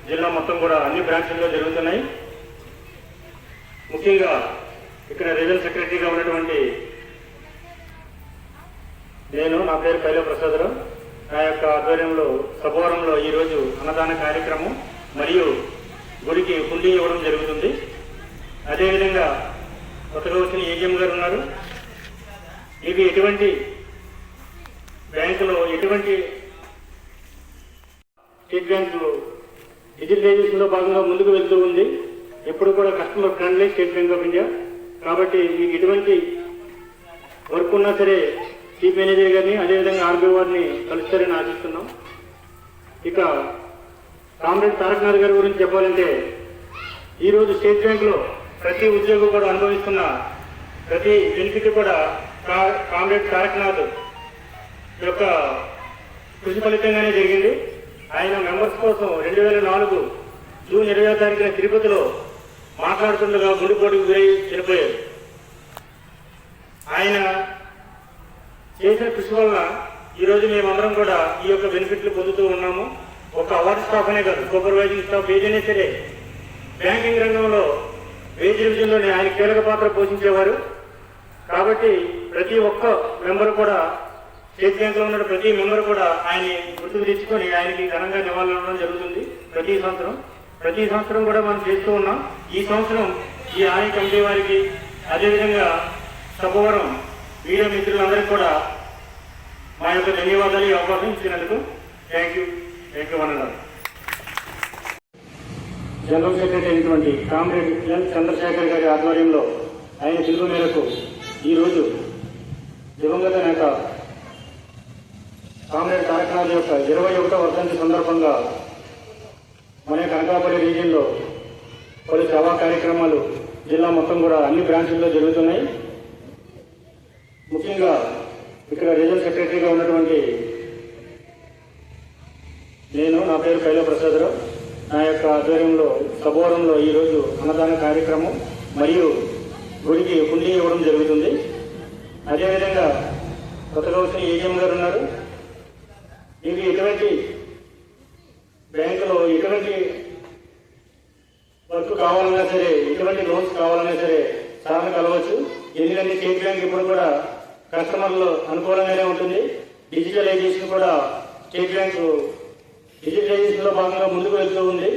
జిల్లా మొత్తం కూడా అన్ని బ్రాంచ్ల్లో జరుగుతున్నాయి. ముఖ్యంగా ఇక్కడ రీజనల్ సెక్రటరీగా ఉన్నటువంటి నా పేరు పైల ప్రసాదరావు, నా యొక్క ఆధ్వర్యంలో సభవరంలో ఈరోజు అన్నదాన కార్యక్రమం మరియు గుడికి హుండీ ఇవ్వడం జరుగుతుంది. అదేవిధంగా కొత్తగా వచ్చిన ఏజీఎం గారు ఉన్నారు. ఇవి ఎటువంటి బ్యాంకులో ఎటువంటి స్టేట్ బ్యాంకు డిజిటలైజేషన్లో భాగంగా ముందుకు వెళ్తూ ఉంది. ఎప్పుడు కూడా customer friendly state Bank of India. కాబట్టి మీకు ఎటువంటి వర్క్ ఉన్నా సరే చీఫ్ మేనేజర్ గారిని అదేవిధంగా ఆర్బీఓ వారిని కలుస్తారని ఆశిస్తున్నాం. ఇక కామ్రేడ్ తారకనాథ్ గారి గురించి చెప్పాలంటే ఈరోజు స్టేట్ బ్యాంకులో ప్రతి ఉద్యోగం కూడా అనుభవిస్తున్న ప్రతి బెనిఫిట్ కూడా కామ్రేడ్ తారకనాథ్ యొక్క కృషి ఫలితంగానే జరిగింది. ఆయన మెంబర్స్ కోసం 2004 జూన్ 20వ తారీఖున తిరుపతిలో మాట్లాడుతుండగా గుండెపోటుకు గురై చనిపోయారు. ఆయన చేసిన కృషి వల్ల ఈరోజు మేమందరం కూడా ఈ యొక్క బెనిఫిట్లు పొందుతూ ఉన్నాము. ఒక అవార్డు స్టాఫ్ అనే కాదు, సూపర్వైజింగ్ స్టాఫ్ ఏదైనా సరే బ్యాంకింగ్ రంగంలో వేజ్ రివిజన్లోనే ఆయన కీలక పాత్ర పోషించేవారు. కాబట్టి ప్రతి ఒక్క మెంబర్ కూడా, స్టేట్ బ్యాంక్లో ఉన్న ప్రతి మెంబర్ కూడా ఆయన్ని గుర్తుకు తెచ్చుకొని ఆయనకి ఘనంగా నివాళులవ్వడం జరుగుతుంది ప్రతి సంవత్సరం కూడా మనం చేస్తూ ఉన్నాం. ఈ సంవత్సరం ఈ ఆలయ కమిటీ వారికి అదేవిధంగా సభవరం మీడియా మిత్రులందరికీ కూడా మా యొక్క ధన్యవాదాలు ఈ అవకాశం ఇచ్చినందుకు. థ్యాంక్ యూ వందనాలు. జనరల్ సెక్రటరీ అయినటువంటి కామ్రేడ్ ఎన్ చంద్రశేఖర్ గారి ఆధ్వర్యంలో ఆయన పిలుపు మేరకు ఈరోజు దివంగత నేత కామ్రేడ్ తారకనాథ్ యొక్క 21వ వర్ధంతి సందర్భంగా మన అనకాపల్లి రీజియన్లో పలు సేవా కార్యక్రమాలు జిల్లా మొత్తం కూడా అన్ని బ్రాంచుల్లో జరుగుతున్నాయి. ముఖ్యంగా ఇక్కడ రీజనల్ సెక్రటరీగా ఉన్నటువంటి నా పేరు కైల ప్రసాదరావు, నా యొక్క ఆధ్వర్యంలో సభవరంలో ఈరోజు అన్నదాన కార్యక్రమం మరియు గుడికి హుండీ ఇవ్వడం జరుగుతుంది. అదేవిధంగా కొత్తగా వచ్చిన ఏజీఎం గారు ఉన్నారు. మీకు ఎటువంటి బ్యాంకులో ఎటువంటి వర్క్ కావాలన్నా సరే, ఎటువంటి లోన్స్ కావాలన్నా సరే సార్ని కలవచ్చు. ఎందుకంటే స్టేట్ బ్యాంక్ ఇప్పుడు కూడా కస్టమర్లు అనుకూలంగానే ఉంటుంది. డిజిటలైజేషన్ కూడా స్టేట్ బ్యాంకు డిజిటలైజేషన్లో భాగంగా ముందుకు వెళ్తూ ఉంది.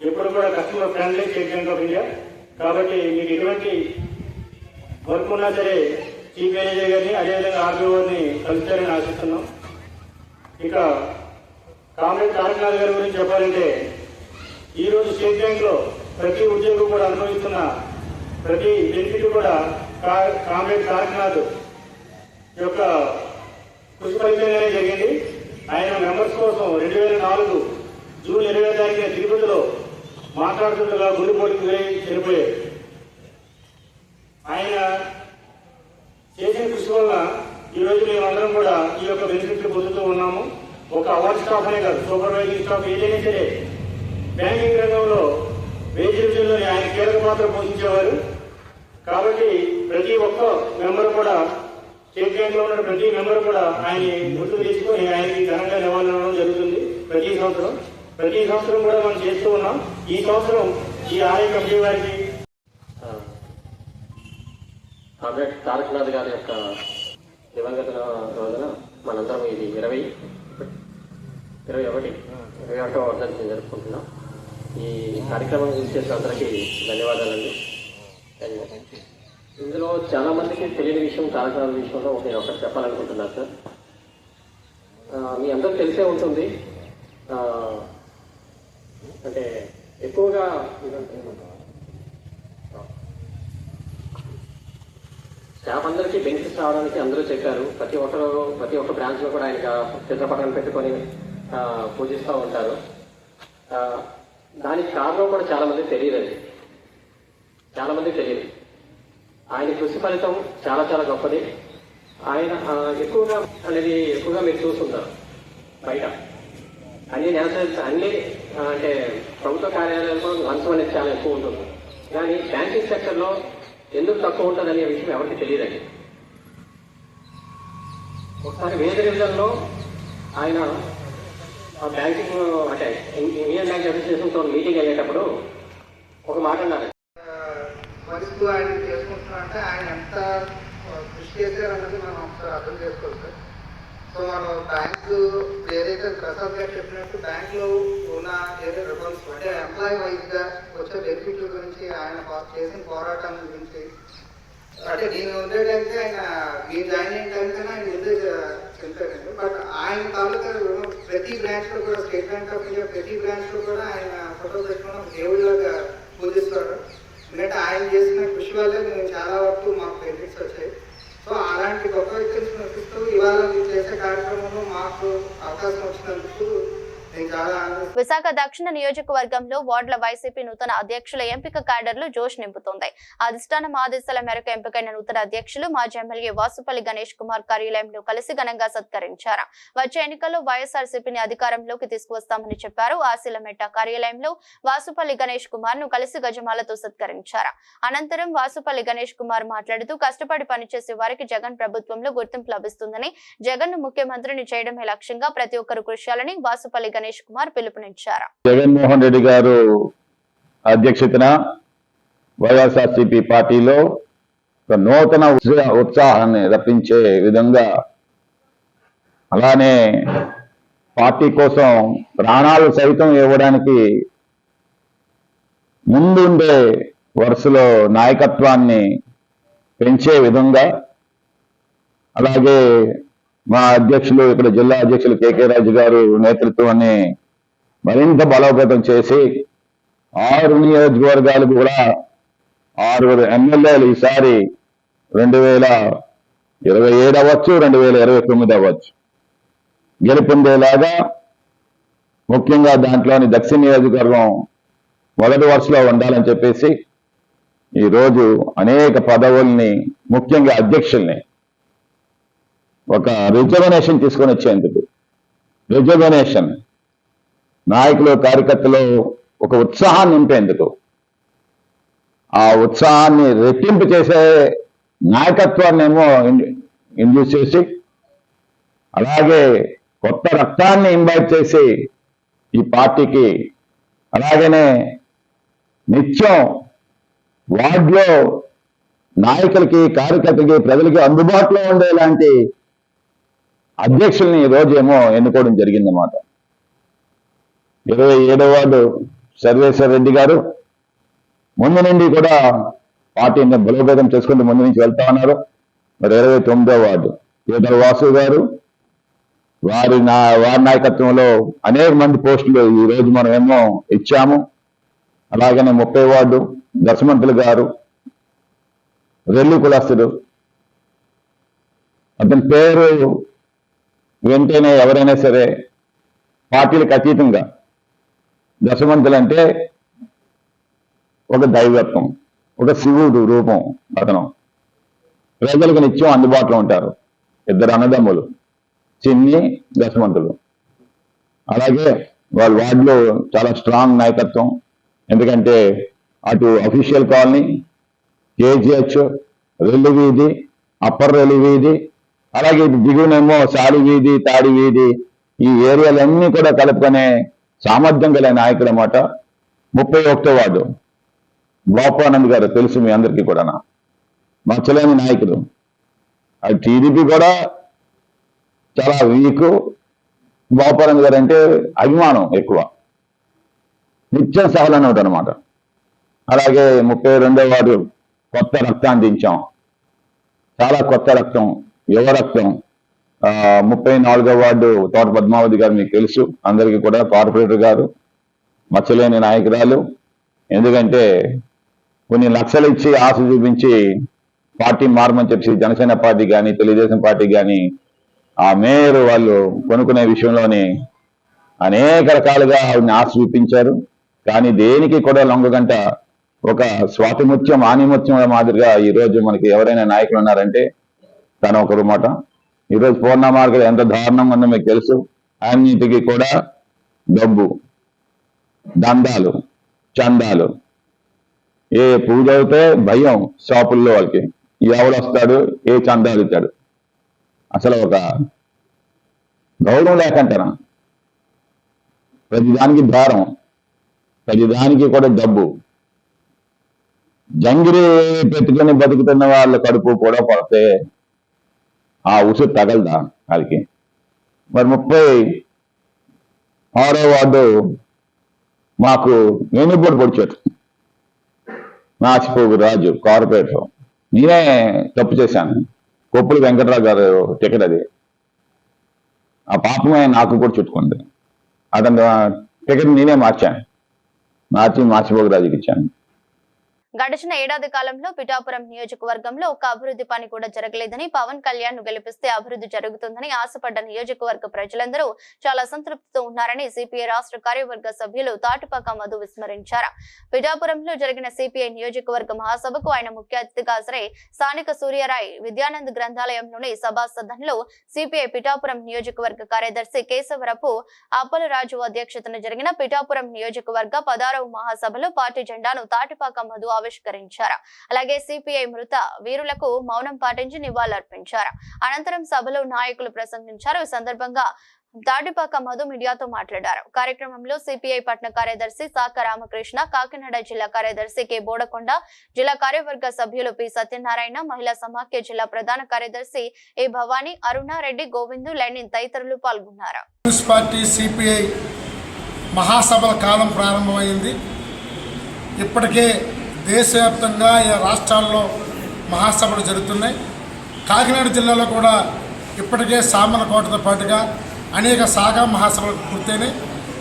ఇప్పుడు కూడా customer friendly state Bank of India. కాబట్టి మీకు ఎటువంటి వర్క్ ఉన్నా సరే చీఫ్ మేనేజర్ గారిని అదేవిధంగా ఆర్బీఓని కలుస్తారని ఆశిస్తున్నాం. ఇక కామ్రేడ్ తారకనాథ్ గారి గురించి చెప్పాలంటే ఈరోజు స్టేట్ బ్యాంక్లో ప్రతి ఉద్యోగం కూడా అనుభవిస్తున్న ప్రతి బెనిఫిట్ కూడా కామ్రేడ్ తారకనాథ్ యొక్క కృషి ఫలితంగానే జరిగింది. ఆయన మెంబర్స్ కోసం 2004 జూన్ 20వ తారీఖున తిరుపతిలో మాట్లాడుతుండగా గుండెపోటుకు గురై చనిపోయారు. ఆయన చేసిన కృషి వల్ల ఈరోజు మేమందరం కూడా ఈ యొక్క బెనిఫిట్లు పొందుతూ ఉన్నాము. ఒక అవార్డు స్టాఫ్ అనే కాదు, సూపర్వైజింగ్ స్టాఫ్ ఏదైనా సరే బ్యాంకింగ్ రంగంలో వేజ్ రివిజన్లోనే ఆయన కీలక పాత్ర పోషించేవారు. కాబట్టి ప్రతి ఒక్క మెంబర్ కూడా, స్టేట్ బ్యాంక్ లో ఉన్న ప్రతి మెంబర్ కూడా ఆయన గుర్తుకు తీసుకొని ఆయనకి ఘనంగా నివాళులవ్వడం జరుగుతుంది. ప్రతి సంవత్సరం కూడా మనం చేస్తూ ఉన్నాం. ఈ సంవత్సరం ఈ ఆలయ కమిటీ వారికి కామ్రేడ్ తారకనాథ్ గారి యొక్క దివంగత రోజున మనందరం ఇది 21వ వర్ధంతిని జరుపుకుంటున్నాం. ఈ కార్యక్రమం చేసిన అందరికీ ధన్యవాదాలండి. ఇందులో చాలా మందికి తెలియని విషయం తారకనాథ్ విషయంలో నేను ఒకటి చెప్పాలనుకుంటున్నాను సార్. మీ అందరికి తెలిసే ఉంటుంది, అంటే ఎక్కువగా స్టాఫ్ అందరికీ బెనిఫిట్స్ రావడానికి అందరూ చెప్పారు. ప్రతి ఒక్క బ్రాంచ్ లో కూడా ఆయన చిత్రపటం పెట్టుకొని పూజిస్తూ ఉంటారు. దానికి కారణం కూడా చాలా మందికి తెలియదు. ఆయన కృషి ఫలితం చాలా చాలా గొప్పది. ఆయన ఎక్కువగా మీరు చూస్తుంటారు బయట అన్ని అంటే ప్రభుత్వ కార్యాలయాల్లో లంచం అనేది చాలా ఎక్కువ ఉంటుంది. కానీ బ్యాంకింగ్ సెక్టర్లో ఎందుకు తక్కువ ఉంటుంది అనే విషయం ఎవరికి తెలియదండి. ఒకసారి వేద రివిజన్లో ఆయన బ్యాంకింగ్ అంటే ఇండియన్ బ్యాంక్ అసోసియేషన్తో మీటింగ్ అయ్యేటప్పుడు ఒక మాట అన్నారు. మరిస్తూ ఆయన చేసుకుంటున్నారంటే ఆయన ఎంత కృషి చేశారన్నది మనం ఒకసారి అర్థం చేసుకోవాలి సార్. సో మనం బ్యాంకు ఏదైతే ప్రసాద్ గారు చెప్పినట్టు బ్యాంకులో ఉన్న ఏదైతే రిఫరెన్స్ అంటే ఎంప్లాయీ వైజ్గా వచ్చే బెనిఫిట్ల గురించి ఆయన చేసిన పోరాటం గురించి అంటే నేను ఉండేటంటే ఆయన నేను జాయిన్ అయిన టైంకైనా ఆయన ముందే చెప్పారండి. బట్ ఆయన తాలూకా ప్రతి బ్రాంచ్లో కూడా స్టేట్ బ్యాంక్ ఆఫ్ ఇండియా ప్రతి బ్రాంచ్లో కూడా ఆయన ఫోటో పెట్టుకుని దేవుళ్ళగా పూజిస్తారు. ఎందుకంటే ఆయన చేసిన కృషి వల్లే మేము చాలా వరకు మాకు బెనిఫిట్స్ వచ్చాయి. సో అలాంటి గొప్ప వ్యక్తులు చూపిస్తూ ఇవాళ మాకు అవకాశం వచ్చినందుకు నేను చాలా విశాఖ దక్షిణ నియోజకవర్గంలో వార్డుల వైసీపీ నూతన అధ్యక్షుల ఎంపిక క్యాడర్లు జోష్ నింపుతోంది. అధిష్టానం ఆదేశాల మేరకు ఎంపికైన నూతన అధ్యక్షులు మాజీ ఎమ్మెల్యే వాసుపల్లి గణేష్ కుమార్ కార్యాలయంలో కలిసి ఘనంగా సత్కరించారు. వచ్చే ఎన్నికల్లో వైఎస్ఆర్సీపీని అధికారంలోకి తీసుకువస్తామని చెప్పారు. ఆశీలమెట్ట కార్యాలయంలో వాసుపల్లి గణేష్ కుమార్ ను కలిసి గజమాలతో సత్కరించారు. అనంతరం వాసుపల్లి గణేష్ కుమార్ మాట్లాడుతూ కష్టపడి పనిచేసే వారికి జగన్ ప్రభుత్వంలో గుర్తింపు లభిస్తుందని, జగన్ ను ముఖ్యమంత్రిని చేయడమే లక్ష్యంగా ప్రతి ఒక్కరు కృషి చేయాలని వాసుపల్లి గణేష్ కుమార్ పిలుపునిచ్చారు. జగన్మోహన్ రెడ్డి గారు అధ్యక్షతన వైఎస్ఆర్సీపీ పార్టీలో ఒక నూతన ఉత్సాహాన్ని రప్పించే విధంగా, అలానే పార్టీ కోసం ప్రాణాలు సైతం ఇవ్వడానికి ముందుండే వరుసలో నాయకత్వాన్ని పెంచే విధంగా, అలాగే మా అధ్యక్షులు ఇక్కడ జిల్లా అధ్యక్షులు కేకే రాజు గారు నేతృత్వాన్ని మరింత బలోపేతం చేసి 6 నియోజకవర్గాలకు కూడా 6 ఎమ్మెల్యేలు ఈసారి 2027 అవ్వచ్చు, 2029 అవ్వచ్చు గెలుపొందేలాగా, ముఖ్యంగా దాంట్లోని దక్షిణ నియోజకవర్గం మొదటి వరుసలో ఉండాలని చెప్పేసి ఈరోజు అనేక పదవుల్ని, ముఖ్యంగా అధ్యక్షుల్ని ఒక రిజర్వేషన్ తీసుకొని వచ్చేందుకు, రిజర్వేషన్ నాయకులు కార్యకర్తలు ఒక ఉత్సాహాన్ని నింపేందుకు, ఆ ఉత్సాహాన్ని రెట్టింపు చేసే నాయకత్వాన్ని ఏమో ఇండ్యూస్ చేసి, అలాగే కొత్త రక్తాన్ని ఇన్వైట్ చేసి ఈ పార్టీకి, అలాగనే నిత్యం వార్డులో నాయకులకి, కార్యకర్తలకి, ప్రజలకి అందుబాటులో ఉండేలాంటి అధ్యక్షుల్ని ఈ రోజు ఏమో ఎన్నుకోవడం జరిగిందన్నమాట. 27వ వార్డు సర్వేశ్వర రెడ్డి గారు ముందు నుండి కూడా పార్టీని బలోపేతం చేసుకుంటూ ముందు నుంచి వెళ్తా ఉన్నారు. మరి 29వ వార్డు ఈటల వాసు గారు, వారి నాయకత్వంలో అనేక మంది పోస్టులు ఈ రోజు మనం ఏమో ఇచ్చాము. అలాగనే 30వ వార్డు దశమంతులు గారు, రెల్లి కులస్తుడు, అతని పేరు వెంటనే ఎవరైనా సరే పార్టీలకు అతీతంగా, దశమంతులు అంటే ఒక దైవత్వం, ఒక శివుడు రూపం. అతను ప్రజలకు నిత్యం అందుబాటులో ఉంటారు. 2 అన్నదమ్ములు, చిన్ని దశమంతులు. అలాగే వాళ్ళ వార్డులో చాలా స్ట్రాంగ్ నాయకత్వం. ఎందుకంటే అటు అఫీషియల్ కాలనీ, కేజీహెచ్, రెల్లి వీధి, అప్పర్ రెల్లి వీధి, అలాగే ఇటు దిగునేమో సాలి వీధి, తాడి వీధి, ఈ ఏరియాలన్నీ కూడా కలుపుకునే సామర్థ్యం గల నాయకుడు అన్నమాట. 31వ వార్డు గోపానంద్ గారు తెలుసు మీ అందరికీ కూడా, మచ్చలేని నాయకుడు. అది టీడీపీ కూడా చాలా వీక్. గోపానంద్ గారు అంటే అభిమానం ఎక్కువ, నిత్యం సహలని ఉంటుంది అనమాట. అలాగే 32వ వార్డు కొత్త రక్తాన్ని దించాం, చాలా కొత్త రక్తం, యువ రక్తం. 34వ వార్డు తోట పద్మావతి గారు మీకు తెలుసు అందరికీ కూడా, కార్పొరేటర్ గారు, మచ్చలేని నాయకురాలు. ఎందుకంటే కొన్ని లక్షలు ఇచ్చి ఆశ చూపించి పార్టీ మారమని చెప్పి జనసేన పార్టీ కానీ, తెలుగుదేశం పార్టీ కానీ ఆ మేయర్ వాళ్ళు కొనుక్కునే విషయంలోని అనేక రకాలుగా ఆవిడని ఆశ చూపించారు. కానీ దేనికి కూడా లొంగగంట ఒక స్వాతిముత్యం, ఆనిముత్యం మాదిరిగా ఈరోజు మనకి ఎవరైనా నాయకులు ఉన్నారంటే తను ఒకరు మాట. ఈరోజు పూర్ణ మార్గం ఎంత దారుణంగా ఉందో మీకు తెలుసు. అన్నిటికీ కూడా డబ్బు, దందాలు, చందాలు. ఏ పూజ అయితే భయం షాపుల్లో వాళ్ళకి, ఎవడు వస్తాడు, ఏ చందాలు ఇచ్చాడు. అసలు ఒక గౌరవం లేకంటారా. ప్రతిదానికి భారం, ప్రతిదానికి కూడా డబ్బు. జంగిరి పెట్టుకుని బతుకుతున్న వాళ్ళ కడుపు కూడా పడితే ఆ ఉసురు తగలదా వాళ్ళకి. మరి 36వ వార్డు మాకు వెనుబడి పొడిచాడు నాచిపోగు రాజు, కార్పొరేటర్. నేనే తప్పు చేశాను. కొప్పులు వెంకటరావు గారు టికెట్ అది. ఆ పాపమే నాకు కూడా చుట్టుకుంది. అతను టికెట్ నేనే మార్చాను, మార్చి మాచిపోగు రాజుకి ఇచ్చాను. గడిచిన ఏడాది కాలంలో పిఠాపురం నియోజకవర్గంలో ఒక అభివృద్ధి పని కూడా జరగలేదని, పవన్ కళ్యాణ్ ను గెలిపిస్తే అభివృద్ధి జరుగుతుందని ఆశపడ్డ నియోజకవర్గ ప్రజలందరూ చాలా సంతృప్తితో ఉన్నారని సిపిఐ రాష్ట్ర కార్యవర్గ సభ్యులు తాటిపాక మధు విస్మరించారు. పిఠాపురంలో జరిగిన సిపిఐ నియోజకవర్గ మహాసభకు ఆయన ముఖ్య అతిథిగా హాజరై స్థానిక సూర్యరాయ్ విద్యానంద్ గ్రంథాలయంలోని సభా సదనంలో సిపిఐ పిఠాపురం నియోజకవర్గ కార్యదర్శి కేశవరపు అప్పలరాజు అధ్యక్షతన జరిగిన పిఠాపురం నియోజకవర్గ 16వ మహాసభలో పార్టీ జెండాను తాటిపాక మధు ఆవిష్కరించారు. అలాగే సిపిఐ మృత వీరులకు మౌనం పాటించి నివాళులర్పించారు. అనంతరం సభలో నాయకులు ప్రసంగించారు. ఈ సందర్భంగా తాటిపాక మధు మీడియాతో మాట్లాడారు. కార్యక్రమంలో సిపిఐ పట్న కార్యదర్శి సాక రామకృష్ణ, కాకినాడ జిల్లా కార్యదర్శి కె బోడకొండ, జిల్లా కార్యవర్గ సభ్యులు పి సత్యనారాయణ, మహిళా సమాఖ్య జిల్లా ప్రధాన కార్యదర్శి ఏ భవానీ, అరుణారెడ్డి, గోవిందు, లెనిన్ తదితరులు పాల్గొన్నారు. పార్టీ సిపిఐ మహాసభల కాలం ప్రారంభమైంది. ఇప్పటికే దేశవ్యాప్తంగా రాష్ట్రాల్లో మహాసభలు జరుగుతున్నాయి. కాకినాడ జిల్లాలో కూడా ఇప్పటికే సామర్లకోటతో పాటుగా అనేక సాగా మహాసభలు పూర్తయినాయి.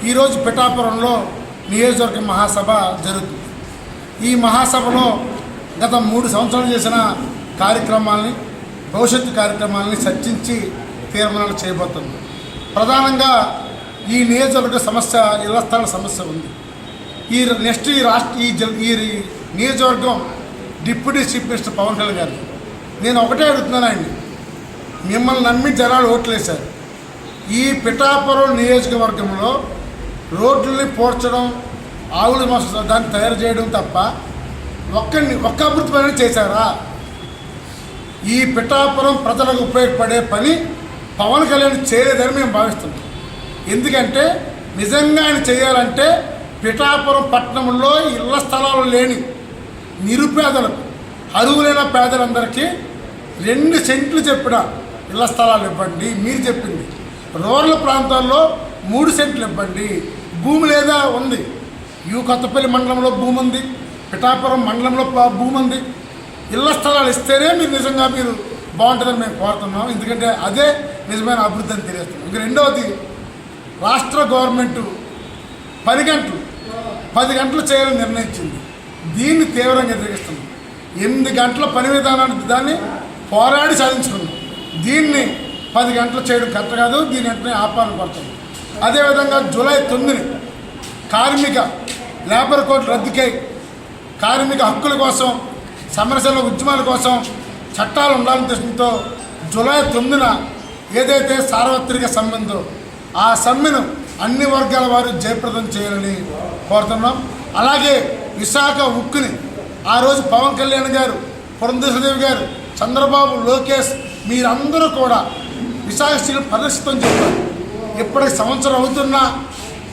ఈరోజు పిఠాపురంలో నియోజకవర్గ మహాసభ జరుగుతుంది. ఈ మహాసభలో గత 3 సంవత్సరాలు చేసిన కార్యక్రమాలని, భవిష్యత్తు కార్యక్రమాలని చర్చించి తీర్మానాలు చేయబోతుంది. ప్రధానంగా ఈ నియోజకవర్గ సమస్య ఇళ్ల స్థలాల సమస్య ఉంది. ఈ నియోజకవర్గం deputy chief minister Pawan Kalyan గారు, నేను ఒకటే అడుగుతున్నానండి, మిమ్మల్ని నమ్మి జనాలు ఓట్లేశారు. ఈ పిఠాపురం నియోజకవర్గంలో రోడ్లని పోడ్చడం, ఆవుల దాన్ని తయారు చేయడం తప్ప ఒక్క అభివృద్ధి పని చేశారా? ఈ పిఠాపురం ప్రజలకు ఉపయోగపడే పని పవన్ కళ్యాణ్ చేయలేదని మేము భావిస్తున్నాం. ఎందుకంటే నిజంగా ఆయన చేయాలంటే పిఠాపురం పట్టణంలో ఇళ్ల స్థలాలు లేని నిరుపేదలకు, అరువులైన పేదలందరికీ 2 సెంట్లు చెప్పిన ఇళ్ల స్థలాలు ఇవ్వండి. మీరు చెప్పింది రూరల్ ప్రాంతాల్లో 3 సెంట్లు ఇవ్వండి. భూమి లేదా ఉంది. కొత్తపల్లి మండలంలో భూమి ఉంది, పిఠాపురం మండలంలో భూమి ఉంది. ఇళ్ల స్థలాలు ఇస్తేనే మీరు నిజంగా మీరు బాగుంటుందని మేము కోరుతున్నాం. ఎందుకంటే అదే నిజమైన అభివృద్ధి అని తెలియస్తున్నాం. ఇంక రెండవది, రాష్ట్ర గవర్నమెంటు 10 గంటలు చేయాలని నిర్ణయించింది. దీన్ని తీవ్రంగా వ్యతిరేకిస్తున్నాం. 8 గంటల పని విధానాన్ని దాన్ని పోరాడి సాధించుకున్నాం. దీన్ని 10 గంటలు చేయడం కరెక్ట్ కాదు. దీని వెంటనే ఆపాలని కోరుతున్నాం. అదేవిధంగా జూలై 9 కార్మిక లేబర్ కోడ్ రద్దుకై కార్మిక హక్కుల కోసం, సమరశల ఉద్యమాల కోసం చట్టాలు ఉండాలని ఉద్దేశంతో జూలై 9న ఏదైతే సార్వత్రిక సమ్మె ఉందో ఆ సమ్మెను అన్ని వర్గాల వారు జయప్రదం చేయాలని కోరుతున్నాం. అలాగే విశాఖ ఉక్కుని ఆ రోజు పవన్ కళ్యాణ్ గారు, పురంధేశ్వరదేవి గారు, చంద్రబాబు, లోకేష్ మీరందరూ కూడా విశాఖ స్టీల్ పరిరక్షితం చెప్పారు. ఇప్పటికి సంవత్సరం అవుతున్నా,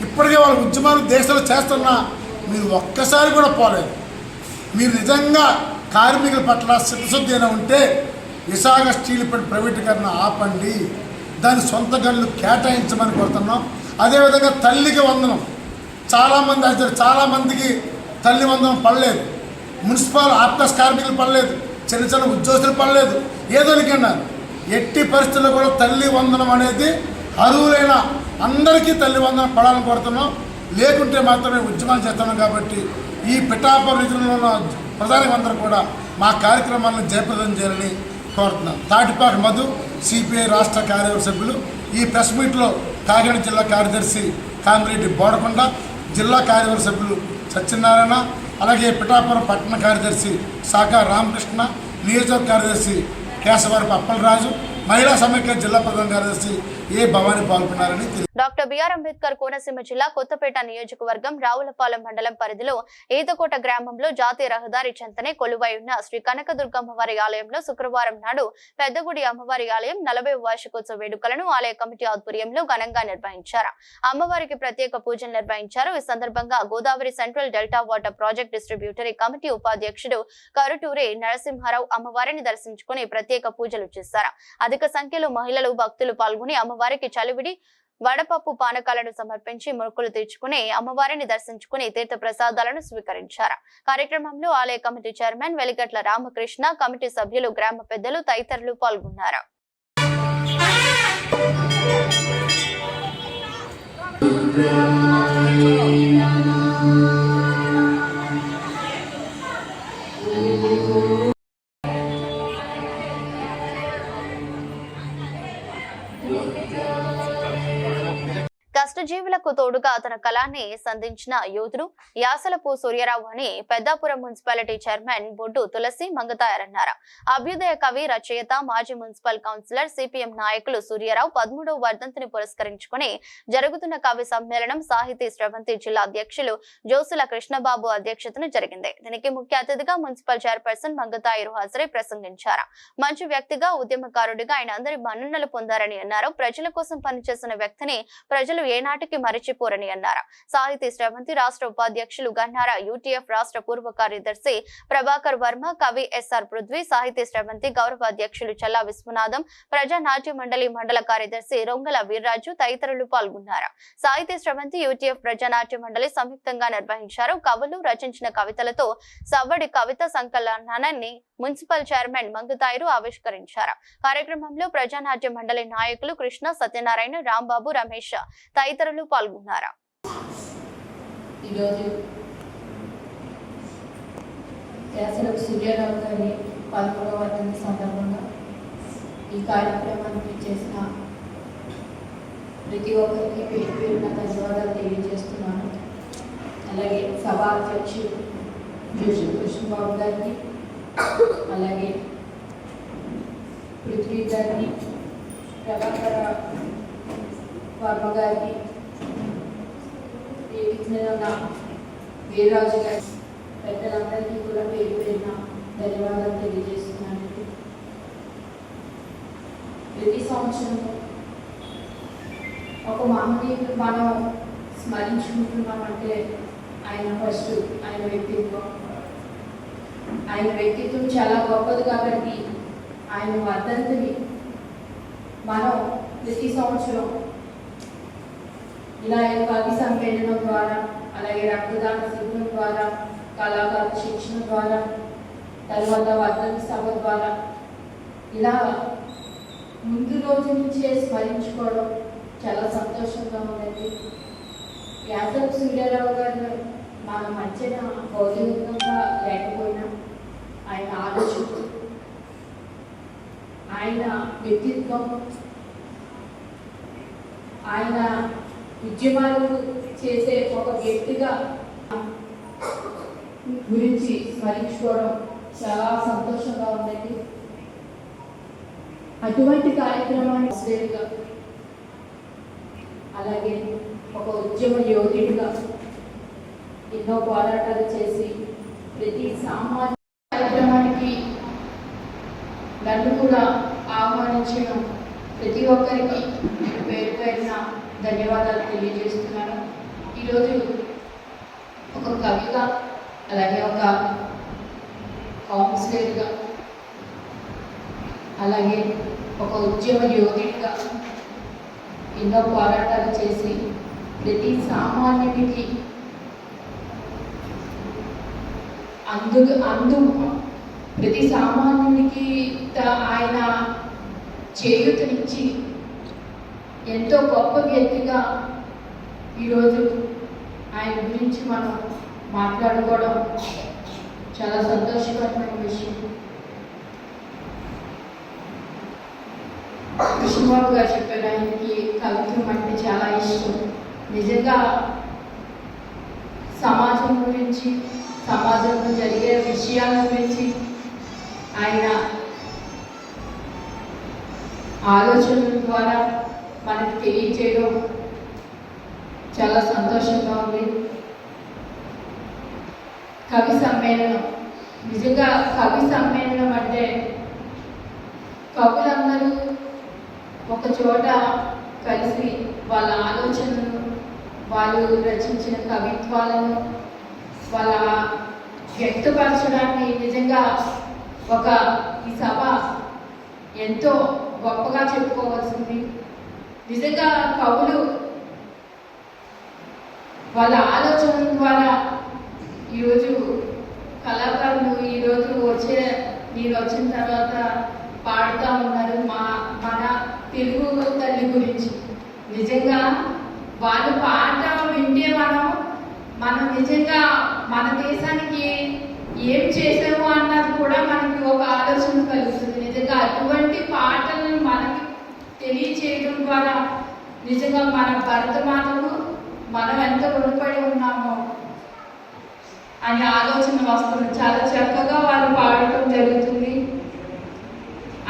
ఇప్పటికే వాళ్ళ ఉద్యమాలు దేశంలో చేస్తున్నా మీరు ఒక్కసారి కూడా పోలేదు. మీరు నిజంగా కార్మికుల పట్ల చిత్తశుద్ధి అయినా ఉంటే విశాఖ స్టీల్ ప్రైవేటీకరణ ఆపండి, దాని సొంత గనులు కేటాయించమని కోరుతున్నాం. అదేవిధంగా తల్లికి వందనం, చాలామందికి తల్లి వందనం పడలేదు. మున్సిపల్ ఆఫీస్ కార్మికులు పడలేదు, చిన్న ఉద్యోగులు పడలేదు. ఏదోనికన్నారు. ఎట్టి పరిస్థితుల్లో కూడా తల్లి వందనం అనేది అర్హులైన అందరికీ తల్లి వందనం పడాలని కోరుతున్నాం. లేకుంటే మాత్రమే ఉద్యమాలు చేస్తున్నాం. కాబట్టి ఈ పిఠాపురం రీతిలో ఉన్న ప్రధానికందరూ కూడా మా కార్యక్రమాలను జయప్రదం చేయాలని కోరుతున్నాం. తాటిపాక మధు, సిపిఐ రాష్ట్ర కార్యవర్గ సభ్యులు. ఈ ప్రెస్ మీట్లో కాకినాడ జిల్లా కార్యదర్శి కామిరెడ్డి బోడకొండ, జిల్లా కార్యవర్గ సభ్యులు సత్యనారాయణ, అలాగే పిఠాపురం పట్టణ కార్యదర్శి సాకా రామకృష్ణ, నియోజకవర్గ కార్యదర్శి కేశవరపు అప్పలరాజు, మహిళా సమైక్య జిల్లా ప్రధాన కార్యదర్శి ఏ భవానీ పాల్గొన్నారని తెలియదు. డాక్టర్ బిఆర్ అంబేద్కర్ కోనసీమ జిల్లా కొత్తపేట నియోజకవర్గం రావులపాలెం మండలం పరిధిలో ఈతకోట గ్రామంలో జాతీయ రహదారి చెంతనే కొలువై ఉన్న శ్రీ కనకదుర్గ అమ్మవారి ఆలయంలో శుక్రవారం నాడు పెద్దగుడి అమ్మవారి ఆలయం 40వ వార్షికోత్సవ వేడుకలను ఆలయ కమిటీ ఆధ్వర్యంలో ఘనంగా నిర్వహించారు. అమ్మవారికి ప్రత్యేక పూజలు నిర్వహించారు. ఈ సందర్భంగా Godavari central delta water project distributary committee ఉపాధ్యక్షుడు కరుటూరి నరసింహారావు అమ్మవారిని దర్శించుకుని ప్రత్యేక పూజలు చేశారు. అధిక సంఖ్యలో మహిళలు, భక్తులు పాల్గొని అమ్మవారికి చలివిడి, వడపప్పు, పానకాలను సమర్పించి మొక్కులు తీర్చుకుని అమ్మవారిని దర్శించుకుని తీర్థ ప్రసాదాలను స్వీకరించారు. కార్యక్రమంలో ఆలయ కమిటీ చైర్మన్ వెలిగట్ల రామకృష్ణ, కమిటీ సభ్యులు, గ్రామ పెద్దలు తదితరులు పాల్గొన్నారు. కష్టజీవులకు తోడుగా తన కళాన్ని సంధించిన యోధుడు యాసలపు సూర్యరావు అని పెద్దాపురం మున్సిపాలిటీ చైర్మన్ బొడ్డు తులసి మంగతాయరన్నారు. అభ్యుదయ కవి, రచయిత, మాజీ మున్సిపల్ కౌన్సిలర్, సిపిఎం నాయకులు సూర్యరావు 13వ వర్ధంతిని పురస్కరించుకుని జరుగుతున్న కవి సమ్మేళనం సాహితీ స్రవంతి జిల్లా అధ్యక్షులు జోసుల కృష్ణబాబు అధ్యక్షతన జరిగింది. దీనికి ముఖ్య అతిథిగా మున్సిపల్ చైర్పర్సన్ మంగతాయరు హాజరై ప్రసంగించారు. మంచి వ్యక్తిగా, ఉద్యమకారుడిగా ఆయన అందరి మన్ననలు పొందారని అన్నారు. ప్రజల కోసం పనిచేసిన వ్యక్తిని ప్రజలు ఏనాటికి మరిచిపోరని అన్నారు. సాహితీ స్రవంతి రాష్ట్ర ఉపాధ్యక్షులు గన్నారా, యూటీఎఫ్ రాష్ట్ర పూర్వ కార్యదర్శి ప్రభాకర్ వర్మ, కవి ఎస్ఆర్ పృథ్వీ, సాహితీ స్రవంతి గౌరవ అధ్యక్షులు చల్లా విశ్వనాథం, ప్రజా నాట్య మండలి మండల కార్యదర్శి రొంగల వీర్రాజు తదితరులు పాల్గొన్నారు. సాహితీ స్రవంతి, యూటీఎఫ్ ప్రజా నాట్య మండలి సంయుక్తంగా నిర్వహించారు. కవులు రచించిన కవితలతో సవ్వడి కవిత సంకలనాన్ని మున్సిపల్ చైర్మన్ మంగతాయరు ఆవిష్కరించారు. కార్యక్రమంలో ప్రజానాట్య మండలి నాయకులు కృష్ణ, సత్యనారాయణ, రాంబాబు, రమేష్ తదితరులు పాల్గొన్నారు. ఈరోజు యాసలపు సూర్యరావు గారి 13వ వర్ధంతి సందర్భంగా ఈ కార్యక్రమానికి చేసిన ప్రతి ఒక్కరికి పేరు పేరున ధన్యవాదాలు తెలియజేస్తున్నాను. అలాగే సభా అధ్యక్షుడు జోషి కృష్ణబాబు గారికి, అలాగే పృథ్వీ గారిని, ప్రభాకర వర్మ గారికి, వీర్రాజు గారి పెద్దలందరికీ కూడా పేరు పేరున ధన్యవాదాలు తెలియజేస్తున్నాను. ప్రతి సంవత్సరం ఒక మహనీయుడు మనం స్మరించుకుంటున్నామంటే ఆయన ఫస్ట్ ఆయన వ్యక్తిత్వం చాలా గొప్పది. కాబట్టి ఆయన వర్ధంతిని మనం ప్రతి సంవత్సరం ఇలా కవి సమ్మేళనం ద్వారా, అలాగే రక్తదాన శిబిరం ద్వారా, కళాకారుల శిక్షణ ద్వారా, తర్వాత వర్ధంతి సభ ద్వారా ఇలా ముందు రోజు నుంచే స్మరించుకోవడం చాలా సంతోషంగా ఉందండి. యాసలపు సూర్యారావు గారు మన మధ్యన భౌతికంగా లేకపోయినా ఆయన ఆలోచన, ఆయన వ్యక్తిత్వం, ఆయన ఉద్యమాలు చేసే ఒక వ్యక్తిగా గురించి స్మరించుకోవడం చాలా సంతోషంగా ఉందండి. అటువంటి కార్యక్రమాన్ని శ్రేణిగా, అలాగే ఒక ఉద్యమ యోధుడిగా ఎన్నో పోరాటాలు చేసి ప్రతి సామాజిక కార్యక్రమానికి నన్ను కూడా ఆహ్వానించిన ప్రతి ఒక్కరికి నేను పేరు పేరున ధన్యవాదాలు తెలియజేస్తున్నాను. ఈరోజు ఒక కవిగా, అలాగే ఒక కౌన్సిలర్గా, అలాగే ఒక ఉద్యమ యోధుడిగా ఎన్నో పోరాటాలు చేసి ప్రతి సామాన్యుడికి ప్రతి సామాన్యుడికి ఆయన చేయూతనిచ్చి ఎంతో గొప్ప వ్యక్తిగా ఈరోజు ఆయన గురించి మనం మాట్లాడుకోవడం చాలా సంతోషకరమైన విషయం. కృష్ణబాబు గారు చెప్పారు ఆయనకి కవిత్వం అంటే చాలా ఇష్టం. నిజంగా సమాజం గురించి, సమాజంలో జరిగే విషయాల గురించి ఆయన ఆలోచనల ద్వారా మనకి తెలియచేయడం చాలా సంతోషంగా ఉంది. కవి సమ్మేళనం, నిజంగా కవి సమ్మేళనం అంటే కవులందరూ ఒక చోట కలిసి వాళ్ళ ఆలోచనలు, వాళ్ళు రచించిన కవిత్వాలను వాళ్ళ వ్యక్తపరచడాన్ని నిజంగా ఈ సభ ఎంతో గొప్పగా చెప్పుకోవాల్సింది. నిజంగా కవులు వాళ్ళ ఆలోచనల ద్వారా ఈరోజు కళాకారులు ఈరోజు నేను వచ్చిన తర్వాత పాడుతూ ఉన్నారు మన తెలుగు తల్లి గురించి. నిజంగా వాళ్ళ పాట వింటే మనం నిజంగా మన దేశానికి ఏం చేసాము అన్నది కూడా మనకి ఒక ఆలోచన కలుగుతుంది. నిజంగా అటువంటి పాటలను మనకి తెలియచేయడం ద్వారా నిజంగా మన భరతమాతకు మనం ఎంత రుణపడి ఉన్నామో అనే ఆలోచన వస్తుంది. చాలా చక్కగా వాళ్ళు పాడటం జరుగుతుంది.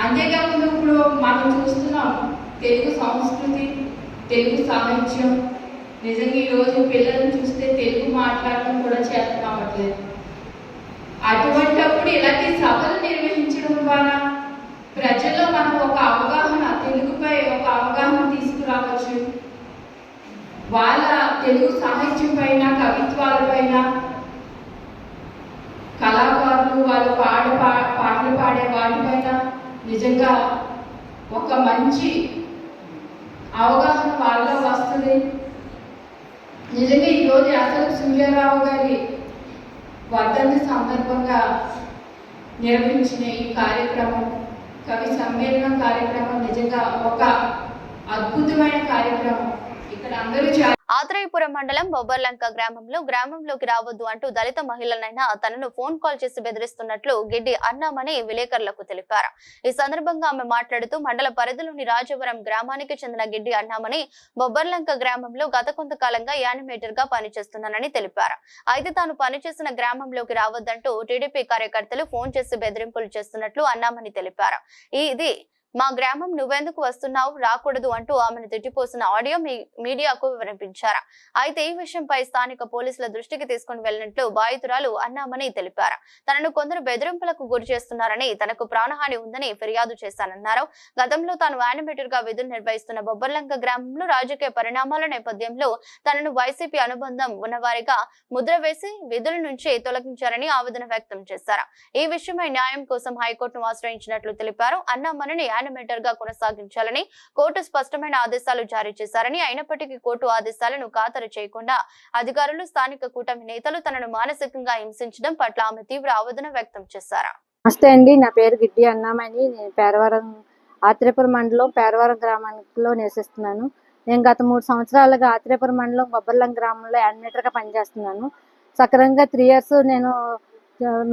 అంతేకాకుండా ఇప్పుడు మనం చూస్తున్నాం తెలుగు సంస్కృతి, తెలుగు సాహిత్యం. నిజంగా ఈరోజు పిల్లలను చూస్తే తెలుగు మాట్లాడటం కూడా చేత కావట్లేదు. అటువంటప్పుడు ఇలాంటి సభలు నిర్వహించడం ద్వారా ప్రజల్లో మనం ఒక అవగాహన, తెలుగుపై ఒక అవగాహన తీసుకురావచ్చు. వాళ్ళ తెలుగు సాహిత్యం పైన, కవిత్వాల పైన, కళాకారులు వాళ్ళు పాటలు పాడే వాటిపైన నిజంగా ఒక మంచి అవగాహన వాళ్ళలో వస్తుంది. నిజంగా ఈరోజు అసలు సూర్యారావు గారి వర్ధంతి సందర్భంగా నిర్వహించిన ఈ కార్యక్రమం, కవి సమ్మేళనం కార్యక్రమం నిజంగా ఒక అద్భుతమైన కార్యక్రమం. ఇక్కడ అందరూ ఆత్రేయపురం మండలం బొబ్బర్లంక గ్రామంలోకి రావద్దు అంటూ దళిత మహిళలైనా తనను ఫోన్ కాల్ చేసి బెదిరిస్తున్నట్లు గిడ్డి అన్నామని విలేకరులకు తెలిపారు. ఈ సందర్భంగా ఆమె మాట్లాడుతూ మండల పరిధిలోని రాజవరం గ్రామానికి చెందిన గిడ్డి అన్నామని బొబ్బర్లంక గ్రామంలో గత కొంతకాలంగా యానిమేటర్ గా పనిచేస్తున్నానని తెలిపారు. అయితే తాను పనిచేసిన గ్రామంలోకి రావద్దంటూ టీడీపీ కార్యకర్తలు ఫోన్ చేసి బెదిరింపులు చేస్తున్నట్లు అన్నామని తెలిపారు. ఇది మా గ్రామం, నువ్వెందుకు వస్తున్నావు, రాకూడదు అంటూ ఆమెను తిట్టిపోసిన ఆడియో మీడియాకు వినిపించారు. అయితే ఈ విషయంపై స్థానిక పోలీసుల దృష్టికి తీసుకుని వెళ్లినట్లు బాధితురాలు అన్నామని తెలిపారు. తనను కొందరు బెదిరింపులకు గురి చేస్తున్నారని, తనకు ప్రాణహాని ఉందని ఫిర్యాదు చేశానన్నారు. గతంలో తాను యానిమేటర్ గా విధులు నిర్వహిస్తున్న బొబ్బర్లంక గ్రామంలో రాజకీయ పరిణామాల నేపథ్యంలో తనను వైసీపీ అనుబంధం ఉన్నవారిగా ముద్ర వేసి విధుల నుంచి తొలగించారని ఆవేదన వ్యక్తం చేశారు. ఈ విషయమై న్యాయం కోసం హైకోర్టును ఆశ్రయించినట్లు తెలిపారు. అన్నామని యానిమేటర్ గా కొనసాగించాలని కోర్టు స్పష్టమైన ఆదేశాలు జారీ చేశారని, అయినప్పటికీ కోర్టు ఆదేశాలను ఖాతరు చేయకుండా అధికారులు, స్థానిక కూటమి నేతలు తనను మానసికంగా హింసించడం పట్ల ఆమె తీవ్ర ఆవేదన వ్యక్తం చేశారు. నమస్తే అండి, నా పేరు గిడ్డి అన్నామని. నేను పేరవరం, ఆత్రేయపురం మండలం పేరవరం గ్రామంలో నివసిస్తున్నాను. నేను గత 3 సంవత్సరాలుగా ఆత్రేయపురం మండలం బొబ్బర్లంక గ్రామంలో యానిమేటర్ గా పనిచేస్తున్నాను. సక్రమంగా 3 years నేను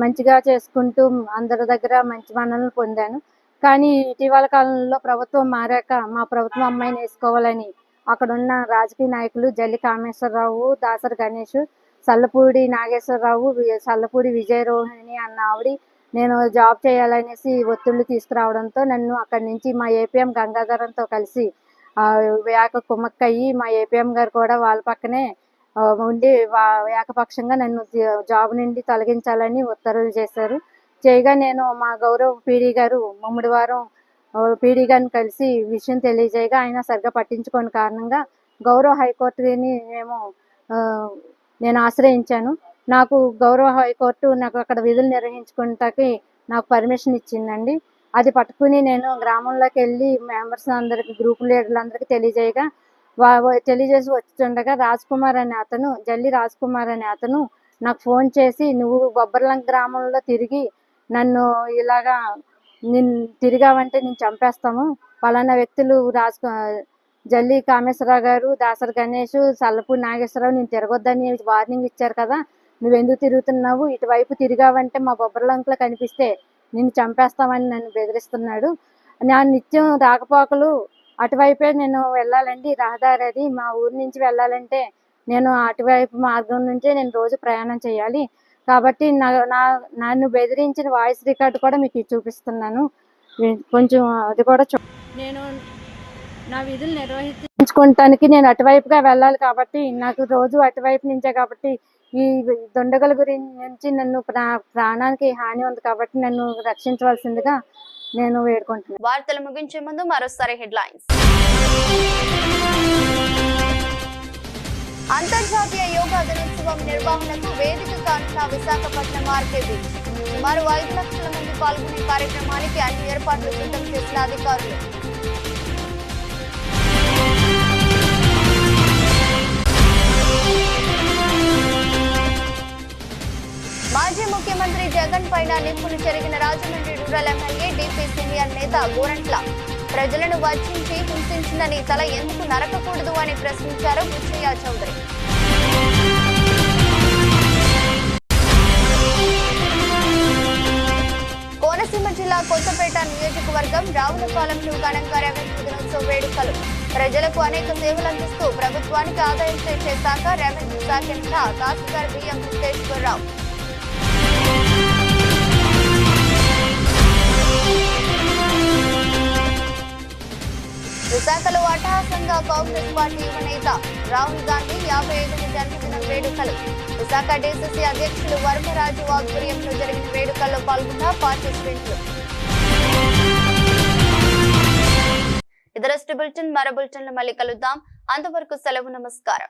మంచిగా చేసుకుంటూ అందరి దగ్గర మంచి మన్ననలు పొందాను. కానీ ఇటీవల కాలంలో ప్రభుత్వం మారాక మా ప్రభుత్వం అమ్మాయిని వేసుకోవాలని అక్కడున్న రాజకీయ నాయకులు జల్లి కామేశ్వరరావు, దాసరి గణేష్, సల్లపూడి నాగేశ్వరరావు, సల్లపూడి విజయరోహిణి అన్న ఆవిడ నేను జాబ్ చేయాలనేసి ఒత్తిళ్లు తీసుకురావడంతో నన్ను అక్కడి నుంచి మా ఏపీఎం గంగాధరంతో కలిసి కుమ్మక్కయ్యి మా ఏపీఎం గారు కూడా వాళ్ళ పక్కనే ఉండి ఏకపక్షంగా నన్ను జాబ్ నుండి తొలగించాలని ఉత్తర్వులు చేశారు. చేయగా నేను మా గౌరవ పీడీ గారు ముమ్మడివారం పీడీ గారిని కలిసి విషయం తెలియజేయగా ఆయన సరిగ్గా పట్టించుకోని కారణంగా గౌరవ హైకోర్టుని నేను ఆశ్రయించాను. నాకు గౌరవ హైకోర్టు నాకు అక్కడ విధులు నిర్వహించుకుంటాకి నాకు పర్మిషన్ ఇచ్చిందండి. అది పట్టుకుని నేను గ్రామంలోకి వెళ్ళి మెంబర్స్ అందరికి, గ్రూప్ లీడర్లందరికీ తెలియజేసి వచ్చుండగా జల్లి రాజ్ కుమార్ అనే అతను నాకు ఫోన్ చేసి, నువ్వు బొబ్బర్లంక గ్రామంలో తిరిగి నన్ను ఇలాగా తిరిగావంటే నేను చంపేస్తాము, పలానా వ్యక్తులు జల్లి కామేశ్వరరావు గారు, దాసరి గణేష్, సల్లపూడి నాగేశ్వరరావు నేను తిరగొద్దని వార్నింగ్ ఇచ్చారు కదా, నువ్వెందుకు తిరుగుతున్నావు, ఇటువైపు తిరిగావంటే మా బొబ్బర్లంకలో కనిపిస్తే నిన్ను చంపేస్తామని నన్ను బెదిరిస్తున్నాడు. నా నిత్యం రాకపోకలు అటువైపే నేను వెళ్ళాలండి, రహదారి అది, మా ఊరి నుంచి వెళ్ళాలంటే నేను అటువైపు మార్గం నుంచే నేను రోజు ప్రయాణం చేయాలి. కాబట్టి నన్ను బెదిరించిన వాయిస్ రికార్డు కూడా మీకు చూపిస్తున్నాను, కొంచెం అది కూడా నేను నా విధులు నిర్వహించుకోవటానికి నేను అటువైపుగా వెళ్ళాలి కాబట్టి నాకు రోజు అటువైపు నుంచే కాబట్టి ఈ దుండగుల నుంచి నన్ను ప్రాణానికి హాని ఉంది కాబట్టి నన్ను రక్షించవలసిందిగా నేను వేడుకుంటున్నాను. వార్తలు ముగించే ముందు మరోసారి హెడ్లైన్స్. అంతర్జాతీయ యోగా దినోత్సవం నిర్వహణకు వేదిక కానున్న విశాఖపట్నం ఆర్కేబీ. సుమారు 5 లక్షల మంది పాల్గొనే కార్యక్రమానికి అన్ని ఏర్పాట్లు సిద్ధం చేసిన అధికారులు. మాజీ ముఖ్యమంత్రి జగన్ పైన నిప్పులు చెరిగిన Rajahmundry rural MLA DP senior నేత గోరంట్ల. ప్రజలను వంచి హింసించిన నీ తల ఎందుకు నరకకూడదు అని ప్రశ్నించారు బుచ్చయ్య చౌదరి. కోనసీమ జిల్లా కొత్తపేట నియోజకవర్గం రావులపాలెంలో ఘనంగా రెవెన్యూ దినోత్సవ వేడుకలు. ప్రజలకు అనేక సేవలు అందిస్తూ ప్రభుత్వానికి ఆదాయం తెచ్చే శాఖ రెవెన్యూ శాఖ తహసీల్దార్ బిఎం వెంకటేశ్వరరావు. విశాఖలో అట్టహాసంగా కాంగ్రెస్ పార్టీ యువ నేత రాహుల్ గాంధీ 55వ జన్మదిన వేడుకలు. విశాఖ డీసీసీ అధ్యక్షులు వర్మరాజు ఆధ్వర్యంలో జరిగిన వేడుకల్లో పాల్గొన్న పార్టీ శ్రేణులు. ఇతర బులెటిన్ మరో బులెటిన్లో మళ్ళీ కలుద్దాం. అంతవరకు సెలవు. నమస్కారం.